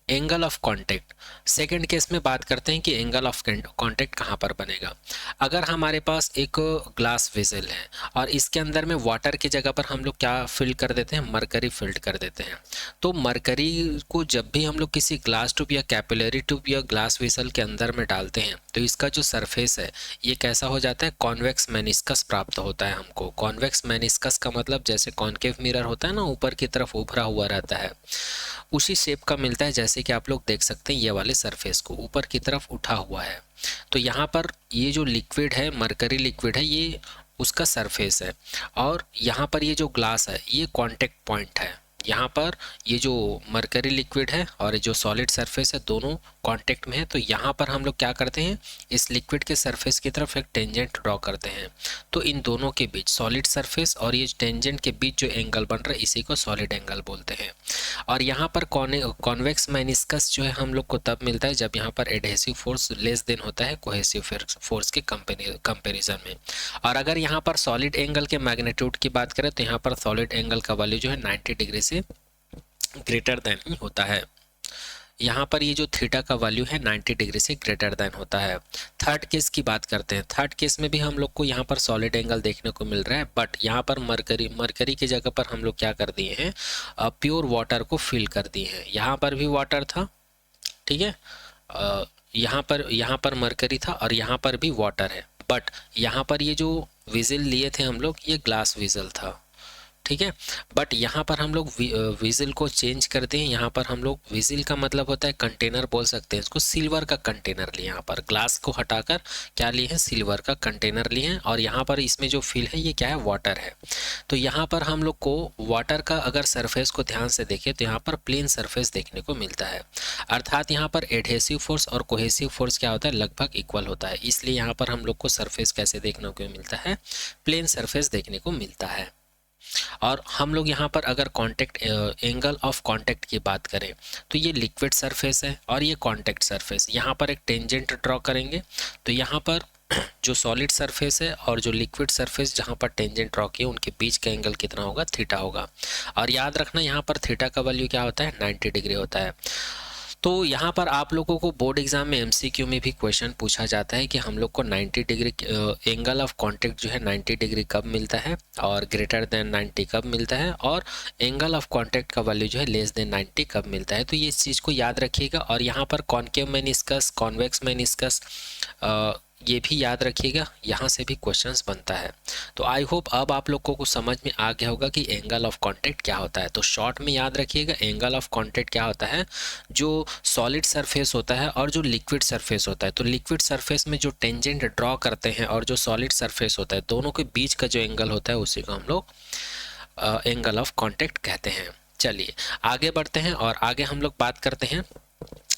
angle of contact. Second case में बात करते हैं कि एंगल ऑफ कांटेक्ट कहाँ पर बनेगा। अगर हमारे पास एक ग्लास वेसल है और इसके अंदर में वाटर की जगह पर हम लोग क्या फिल कर देते हैं, मरकरी फिल्ड कर देते हैं। तो मरकरी को जब भी हम लोग किसी ग्लास ट्यूब या कैपिलरी ट्यूब या ग्लास वेसल के अंदर में डालते हैं तो इसका जो सरफेस है ये कैसा हो जाता है, कॉन्वेक्स मेनिस्कस प्राप्त होता है हमको। कॉन्वेक्स मेनिस्कस का मतलब जैसे कॉनकेव मिरर होता है ना, ऊपर की तरफ उभरा हुआ रहता है, उसी शेप का मिलता है। जैसे कि आप लोग देख सकते हैं ये वाले सरफेस को ऊपर की तरफ उठा हुआ है। तो यहाँ पर ये जो लिक्विड है, मरकरी लिक्विड है, ये उसका सरफेस है, और यहाँ पर ये जो ग्लास है ये कांटेक्ट पॉइंट है। यहाँ पर ये जो मरकरी लिक्विड है और ये जो सॉलिड सरफेस है दोनों कांटेक्ट में है। तो यहाँ पर हम लोग क्या करते हैं, इस लिक्विड के सरफेस की तरफ एक टेंजेंट ड्रॉ करते हैं। तो इन दोनों के बीच, सॉलिड सरफेस और ये टेंजेंट के बीच जो एंगल बन रहा है इसी को सॉलिड एंगल बोलते हैं। और यहाँ पर कॉन्वेक्स मेनिस्कस जो है हम लोग को तब मिलता है जब यहाँ पर एडहेसिव फोर्स लेस देन होता है कोहेसिव फोर्स के कंपेरिजन में। और अगर यहाँ पर सॉलिड एंगल के मैग्नीट्यूड की बात करें तो यहाँ पर सॉलिड एंगल का वैल्यू जो है 90 डिग्री से ग्रेटर देन ही होता है। यहाँ पर ये जो थीटा का वैल्यू है 90 डिग्री से ग्रेटर देन होता है। थर्ड केस की बात करते हैं। थर्ड केस में भी हम लोग को यहाँ पर सॉलिड एंगल देखने को मिल रहा है, बट यहाँ पर मरकरी की जगह पर हम लोग क्या कर दिए हैं, प्योर वाटर को फिल कर दिए हैं। यहाँ पर भी वाटर था, ठीक है, यहाँ पर मरकरी था और यहाँ पर भी वाटर है, बट यहाँ पर ये जो विजल लिए थे हम लोग ये ग्लास विजल था। ठीक है। बट यहाँ पर हम लोग विजिल को चेंज करते हैं। यहाँ पर हम लोग विजिल का मतलब होता है कंटेनर बोल सकते हैं इसको, सिल्वर का कंटेनर लिए, यहाँ पर ग्लास को हटाकर क्या लिए हैं, सिल्वर का कंटेनर लिए हैं। और यहाँ पर इसमें जो फिल है ये क्या है, वाटर है। तो यहाँ पर हम लोग को वाटर का अगर सरफेस को ध्यान से देखें तो यहाँ पर प्लेन सरफेस देखने को मिलता है, अर्थात यहाँ पर एडहेसिव फोर्स और कोहेसिव फोर्स क्या होता है, लगभग इक्वल होता है। इसलिए यहाँ पर हम लोग को सरफेस कैसे देखने को मिलता है, प्लेन सरफेस देखने को मिलता है। और हम लोग यहाँ पर अगर कांटेक्ट एंगल ऑफ कांटेक्ट की बात करें तो ये लिक्विड सरफेस है और ये कांटेक्ट सरफेस। यहाँ पर एक टेंजेंट ड्रॉ करेंगे तो यहाँ पर जो सॉलिड सरफेस है और जो लिक्विड सरफेस जहाँ पर टेंजेंट ड्रॉ किए उनके बीच का एंगल कितना होगा, थीटा होगा। और याद रखना यहाँ पर थीटा का वैल्यू क्या होता है, 90 डिग्री होता है। तो यहाँ पर आप लोगों को बोर्ड एग्जाम में एमसीक्यू में भी क्वेश्चन पूछा जाता है कि हम लोग को 90 डिग्री एंगल ऑफ कांटेक्ट जो है 90 डिग्री कब मिलता है और ग्रेटर देन 90 कब मिलता है, और एंगल ऑफ कांटेक्ट का वैल्यू जो है लेस देन 90 कब मिलता है। तो ये इस चीज़ को याद रखिएगा। और यहाँ पर कॉनकेव मेनिस्कस, कॉन्वेक्स मेनिस्कस ये भी याद रखिएगा, यहाँ से भी क्वेश्चंस बनता है। तो आई होप अब आप लोगों को समझ में आ गया होगा कि एंगल ऑफ कांटेक्ट क्या होता है। तो शॉर्ट में याद रखिएगा, एंगल ऑफ कांटेक्ट क्या होता है, जो सॉलिड सरफेस होता है और जो लिक्विड सरफेस होता है। तो लिक्विड सरफेस में जो टेंजेंट ड्रॉ करते हैं और जो सॉलिड सरफेस होता है, दोनों के बीच का जो एंगल होता है उसी को हम लोग एंगल ऑफ कांटेक्ट कहते हैं। चलिए आगे बढ़ते हैं और आगे हम लोग बात करते हैं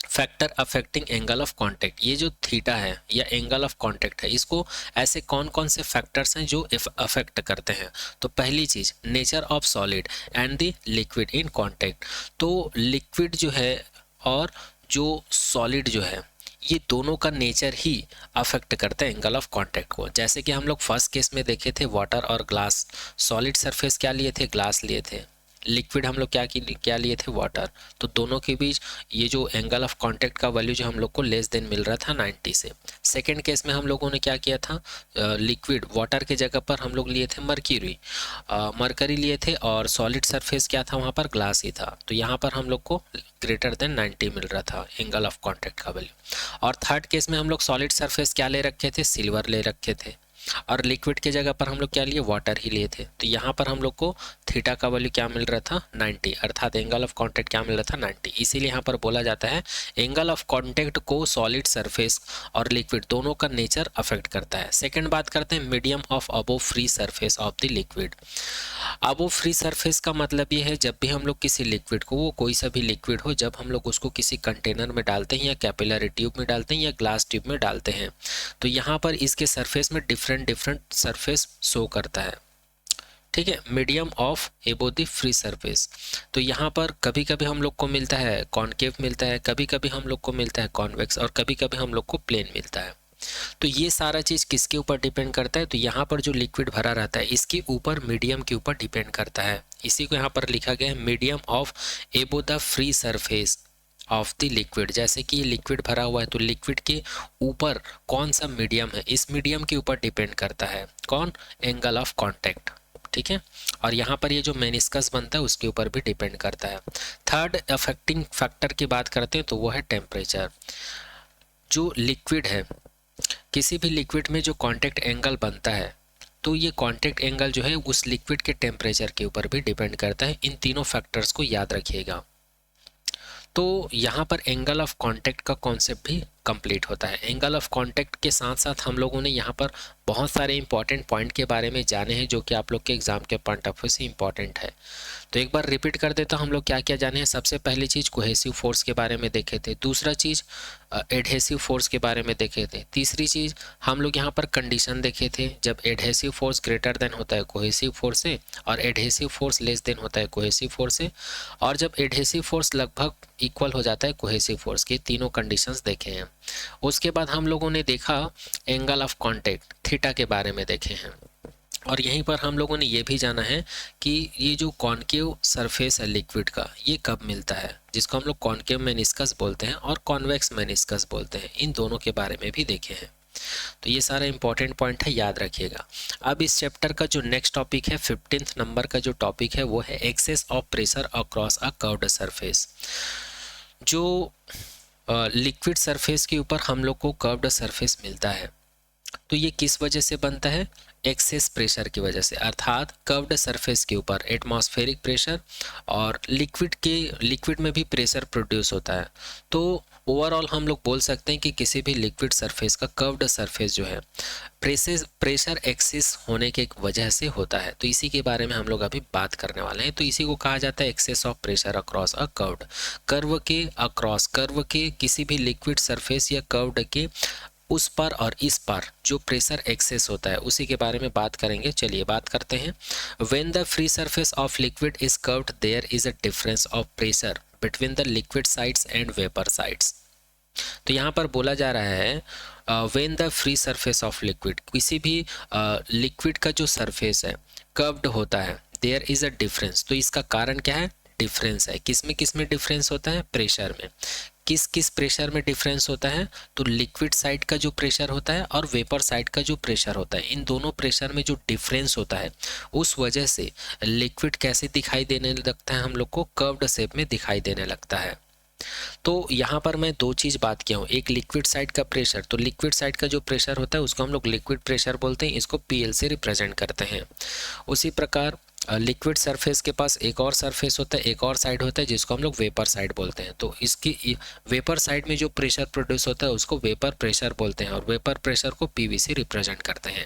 factor affecting angle of contact. ये जो थीटा है या एंगल ऑफ कांटेक्ट है, इसको ऐसे कौन कौन से फैक्टर्स हैं जो अफेक्ट करते हैं। तो पहली चीज, nature of solid and the liquid in contact. तो लिक्विड जो है और जो सॉलिड जो है, ये दोनों का नेचर ही अफेक्ट करता है एंगल ऑफ कांटेक्ट को। जैसे कि हम लोग फर्स्ट केस में देखे थे वाटर और ग्लास, सॉलिड सरफेस क्या लिए थे, ग्लास लिए थे, लिक्विड हम लोग क्या लिए थे, वाटर। तो दोनों के बीच ये जो एंगल ऑफ कांटेक्ट का वैल्यू जो हम लोग को लेस देन मिल रहा था 90 से। सेकंड केस में हम लोगों ने क्या किया था, लिक्विड वाटर के जगह पर हम लोग लिए थे मरकरी लिए थे और सॉलिड सरफेस क्या था वहाँ पर, ग्लास ही था। तो यहाँ पर हम लोग को ग्रेटर देन 90 मिल रहा था एंगल ऑफ कांटेक्ट का वैल्यू। और थर्ड केस में हम लोग सॉलिड सरफेस क्या ले रखे थे, सिल्वर ले रखे थे, और लिक्विड के जगह पर हम लोग क्या लिए, वाटर ही लिए थे। तो यहाँ पर हम लोग को थीटा का वैल्यू क्या मिल रहा था, 90, अर्थात एंगल ऑफ कांटेक्ट क्या मिल रहा था, 90। इसीलिए यहाँ पर बोला जाता है एंगल ऑफ कांटेक्ट को सॉलिड सरफेस और लिक्विड दोनों का नेचर अफेक्ट करता है। सेकेंड बात करते हैं medium of above free surface of the liquid. Above free surface का मतलब ये है जब भी हम लोग किसी लिक्विड को, वो कोई सा भी लिक्विड हो, जब हम लोग उसको किसी कंटेनर में डालते हैं या कैपिलरी ट्यूब में डालते हैं या ग्लास ट्यूब में डालते हैं, तो यहाँ पर इसके सरफेस में डिफरेंट सरफेस शो करता है। ठीक है, मीडियम ऑफ एबो द फ्री सरफेस। तो यहाँ पर कभी कभी हम लोग को मिलता है कॉनकेव मिलता है, कभी कभी हम लोग को मिलता है कॉन्वेक्स, और कभी कभी हम लोग को प्लेन मिलता है। तो ये सारा चीज किसके ऊपर डिपेंड करता है, तो यहाँ पर जो लिक्विड भरा रहता है इसके ऊपर, मीडियम के ऊपर डिपेंड करता है। इसी को यहाँ पर लिखा गया है मीडियम ऑफ एबो the free surface of the liquid. जैसे कि ये लिक्विड भरा हुआ है तो लिक्विड के ऊपर कौन सा मीडियम है, इस मीडियम के ऊपर डिपेंड करता है कौन, एंगल ऑफ कांटेक्ट। ठीक है, और यहाँ पर ये जो मेनिस्कस बनता है उसके ऊपर भी डिपेंड करता है। थर्ड अफेक्टिंग फैक्टर की बात करते हैं तो वो है टेम्परेचर। जो लिक्विड है, किसी भी लिक्विड में जो कांटेक्ट एंगल बनता है, तो ये कांटेक्ट एंगल जो है उस लिक्विड के टेम्परेचर के ऊपर भी डिपेंड करता है। इन तीनों फैक्टर्स को याद रखिएगा। तो यहाँ पर एंगल ऑफ कांटेक्ट का कॉन्सेप्ट भी कंप्लीट होता है। एंगल ऑफ कांटेक्ट के साथ साथ हम लोगों ने यहाँ पर बहुत सारे इंपॉर्टेंट पॉइंट के बारे में जाने हैं जो कि आप लोग के एग्जाम के पॉइंट ऑफ व्यू से इंपॉर्टेंट है। तो एक बार रिपीट कर देता हूँ, हम लोग क्या क्या जाने हैं। सबसे पहली चीज़ कोहेसिव फोर्स के बारे में देखे थे, दूसरा चीज़ एडहेसिव फोर्स के बारे में देखे थे, तीसरी चीज़ हम लोग यहाँ पर कंडीशन देखे थे जब एडहेसिव फोर्स ग्रेटर देन होता है कोहेसिव फोर्स से और एडहेसिव फोर्स लेस देन होता है कोहेसिव फोर्स से, और जब एडहेसिव फोर्स लगभग इक्वल हो जाता है कोहेसिव फोर्स के। तीनों कंडीशंस देखे हैं। उसके बाद हम लोगों ने देखा एंगल ऑफ कांटेक्ट, थीटा के बारे में देखे हैं। और यहीं पर हम लोगों ने ये भी जाना है कि ये जो कॉनकेव सरफेस है लिक्विड का, ये कब मिलता है, जिसको हम लोग कॉनकेव मेनिस्कस बोलते हैं और कॉन्वेक्स मेनिस्कस बोलते हैं। इन दोनों के बारे में भी देखे हैं। तो ये सारा इंपॉर्टेंट पॉइंट है, याद रखिएगा। अब इस चैप्टर का जो नेक्स्ट टॉपिक है, 15th नंबर का जो टॉपिक है वो है excess of pressure across a curved surface. जो लिक्विड सरफेस के ऊपर हम लोग को कर्व्ड सरफेस मिलता है, तो ये किस वजह से बनता है, एक्सेस प्रेशर की वजह से, अर्थात कर्व्ड सरफेस के ऊपर एटमॉस्फेरिक प्रेशर और लिक्विड में भी प्रेशर प्रोड्यूस होता है। तो ओवरऑल हम लोग बोल सकते हैं कि किसी भी लिक्विड सरफेस का कर्व्ड सरफेस जो है प्रेशर एक्सेस होने के वजह से होता है। तो इसी के बारे में हम लोग अभी बात करने वाले हैं। तो इसी को कहा जाता है excess of pressure across a curved, curve के किसी भी लिक्विड सरफेस या कर्व्ड के उस पर और इस पर जो प्रेशर एक्सेस होता है उसी के बारे में बात करेंगे। चलिए बात करते हैं। When the free surface of liquid is curved there is a difference of pressure between the liquid sides and vapour sides. तो यहाँ पर बोला जा रहा है when the free surface of liquid, किसी भी लिक्विड का जो सरफेस है कर्व्ड होता है, देयर इज अ डिफरेंस। तो इसका कारण क्या है? डिफरेंस है। किस में डिफरेंस होता है? प्रेशर में। किस प्रेशर में डिफरेंस होता है? तो लिक्विड साइड का जो प्रेशर होता है और वेपर साइड का जो प्रेशर होता है, इन दोनों प्रेशर में जो डिफरेंस होता है उस वजह से लिक्विड कैसे दिखाई देने लगता है? हम लोग को कर्व्ड शेप में दिखाई देने लगता है। तो यहाँ पर मैं दो चीज़ बात किया हूँ, एक लिक्विड साइड का प्रेशर, तो लिक्विड साइड का जो प्रेशर होता है उसको हम लोग लिक्विड प्रेशर बोलते हैं, इसको PL से रिप्रेजेंट करते हैं। उसी प्रकार लिक्विड सरफेस के पास एक और सरफेस होता है, एक और साइड होता है जिसको हम लोग वेपर साइड बोलते हैं। तो इसकी वेपर साइड में जो प्रेशर प्रोड्यूस होता है उसको वेपर प्रेशर बोलते हैं और वेपर प्रेशर को PV से रिप्रेजेंट करते हैं।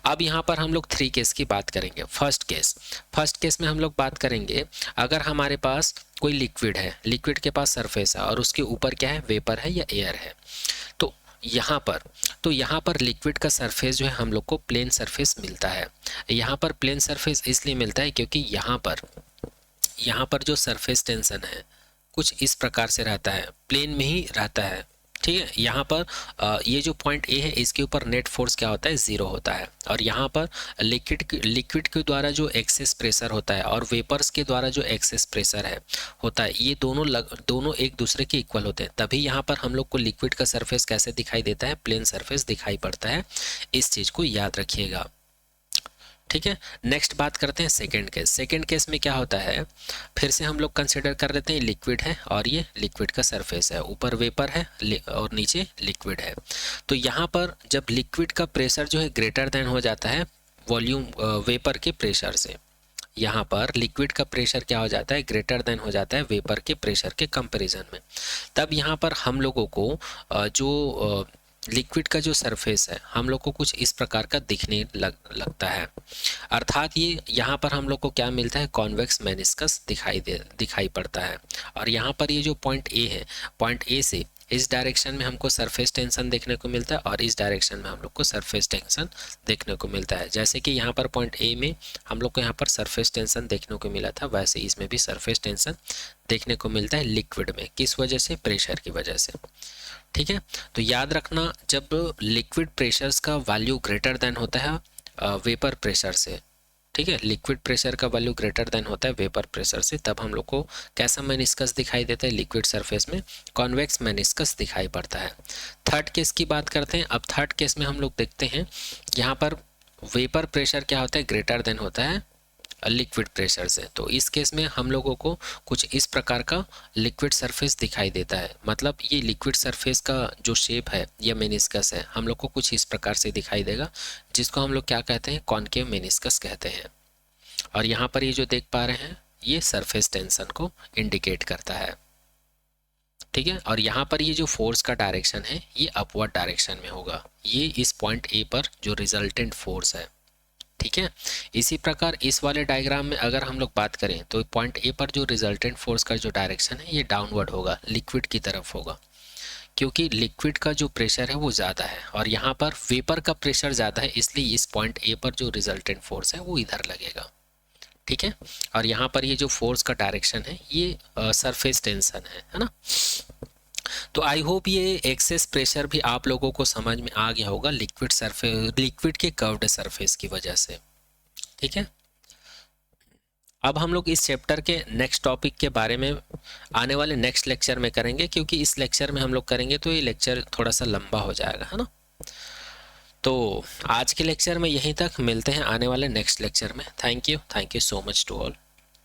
अब यहाँ पर हम लोग 3 केस की बात करेंगे। फर्स्ट केस में हम लोग बात करेंगे, अगर हमारे पास कोई लिक्विड है, लिक्विड के पास सरफेस है और उसके ऊपर क्या है? वेपर है या एयर है। तो यहाँ पर लिक्विड का सरफेस जो है हम लोग को प्लेन सरफेस मिलता है। यहाँ पर प्लेन सरफेस इसलिए मिलता है क्योंकि यहाँ पर जो सरफेस टेंशन है कुछ इस प्रकार से रहता है, प्लेन में ही रहता है। ठीक है, यहाँ पर ये जो पॉइंट A है इसके ऊपर नेट फोर्स क्या होता है? 0 होता है। और यहाँ पर लिक्विड के द्वारा जो एक्सेस प्रेशर होता है और वेपर्स के द्वारा जो एक्सेस प्रेशर है होता है, ये दोनों एक दूसरे के इक्वल होते हैं। तभी यहाँ पर हम लोग को लिक्विड का सरफेस कैसे दिखाई देता है? प्लेन सरफेस दिखाई पड़ता है। इस चीज़ को याद रखिएगा। ठीक है, नेक्स्ट बात करते हैं सेकंड केस में क्या होता है? फिर से हम लोग कंसिडर कर लेते हैं लिक्विड है और ये लिक्विड का सरफेस है, ऊपर वेपर है और नीचे लिक्विड है। तो यहाँ पर जब लिक्विड का प्रेशर जो है ग्रेटर देन हो जाता है वॉल्यूम वेपर के प्रेशर से, यहाँ पर लिक्विड का प्रेशर क्या हो जाता है? ग्रेटर देन हो जाता है वेपर के प्रेशर के कंपैरिजन में। तब यहाँ पर हम लोगों को जो लिक्विड का जो सरफेस है हम लोग को कुछ इस प्रकार का दिखने लगता है। अर्थात ये यहाँ पर हम लोग को क्या मिलता है? कॉन्वेक्स मेनिस्कस दिखाई पड़ता है। और यहाँ पर ये जो पॉइंट A है, पॉइंट A से इस डायरेक्शन में हमको सरफेस टेंशन देखने को मिलता है और इस डायरेक्शन में हम लोग को सरफेस टेंशन देखने को मिलता है। जैसे कि यहाँ पर पॉइंट A में हम लोग को यहाँ पर सरफेस टेंशन देखने को मिला था, वैसे इसमें भी सरफेस टेंशन देखने को मिलता है लिक्विड में। किस वजह से? प्रेशर की वजह से। ठीक है, तो याद रखना, जब लिक्विड प्रेशर्स का वैल्यू ग्रेटर देन होता है वेपर प्रेशर से, ठीक है, लिक्विड प्रेशर का वैल्यू ग्रेटर देन होता है वेपर प्रेशर से, तब हम लोग को कैसा मेनिस्कस दिखाई देता है? लिक्विड सरफेस में कॉन्वेक्स मेनिस्कस दिखाई पड़ता है। थर्ड केस की बात करते हैं। अब थर्ड केस में हम लोग देखते हैं यहाँ पर वेपर प्रेशर क्या होता है? ग्रेटर देन होता है लिक्विड प्रेशर से। तो इस केस में हम लोगों को कुछ इस प्रकार का लिक्विड सरफेस दिखाई देता है। मतलब ये लिक्विड सरफेस का जो शेप है या मेनिस्कस है हम लोग को कुछ इस प्रकार से दिखाई देगा, जिसको हम लोग क्या कहते हैं? कॉनकेव मेनिस्कस कहते हैं। और यहाँ पर ये जो देख पा रहे हैं ये सरफेस टेंशन को इंडिकेट करता है। ठीक है, और यहाँ पर ये जो फोर्स का डायरेक्शन है ये अपवर्ड डायरेक्शन में होगा, ये इस पॉइंट A पर जो रिजल्टेंट फोर्स है। ठीक है, इसी प्रकार इस वाले डायग्राम में अगर हम लोग बात करें तो पॉइंट A पर जो रिजल्टेंट फोर्स का जो डायरेक्शन है ये डाउनवर्ड होगा, लिक्विड की तरफ होगा, क्योंकि लिक्विड का जो प्रेशर है वो ज़्यादा है और यहाँ पर वेपर का प्रेशर ज़्यादा है, इसलिए इस पॉइंट A पर जो रिजल्टेंट फोर्स है वो इधर लगेगा। ठीक है, और यहाँ पर ये जो फोर्स का डायरेक्शन है ये सरफेस टेंशन है ना। तो आई होप ये एक्सेस प्रेशर भी आप लोगों को समझ में आ गया होगा लिक्विड के कर्व्ड सरफेस की वजह से। ठीक है, अब हम लोग इस चैप्टर के नेक्स्ट टॉपिक के बारे में आने वाले नेक्स्ट लेक्चर में करेंगे, क्योंकि इस लेक्चर में हम लोग करेंगे तो ये लेक्चर थोड़ा सा लंबा हो जाएगा, है ना। तो आज के लेक्चर में यहीं तक, मिलते हैं आने वाले नेक्स्ट लेक्चर में। Thank you so much to all.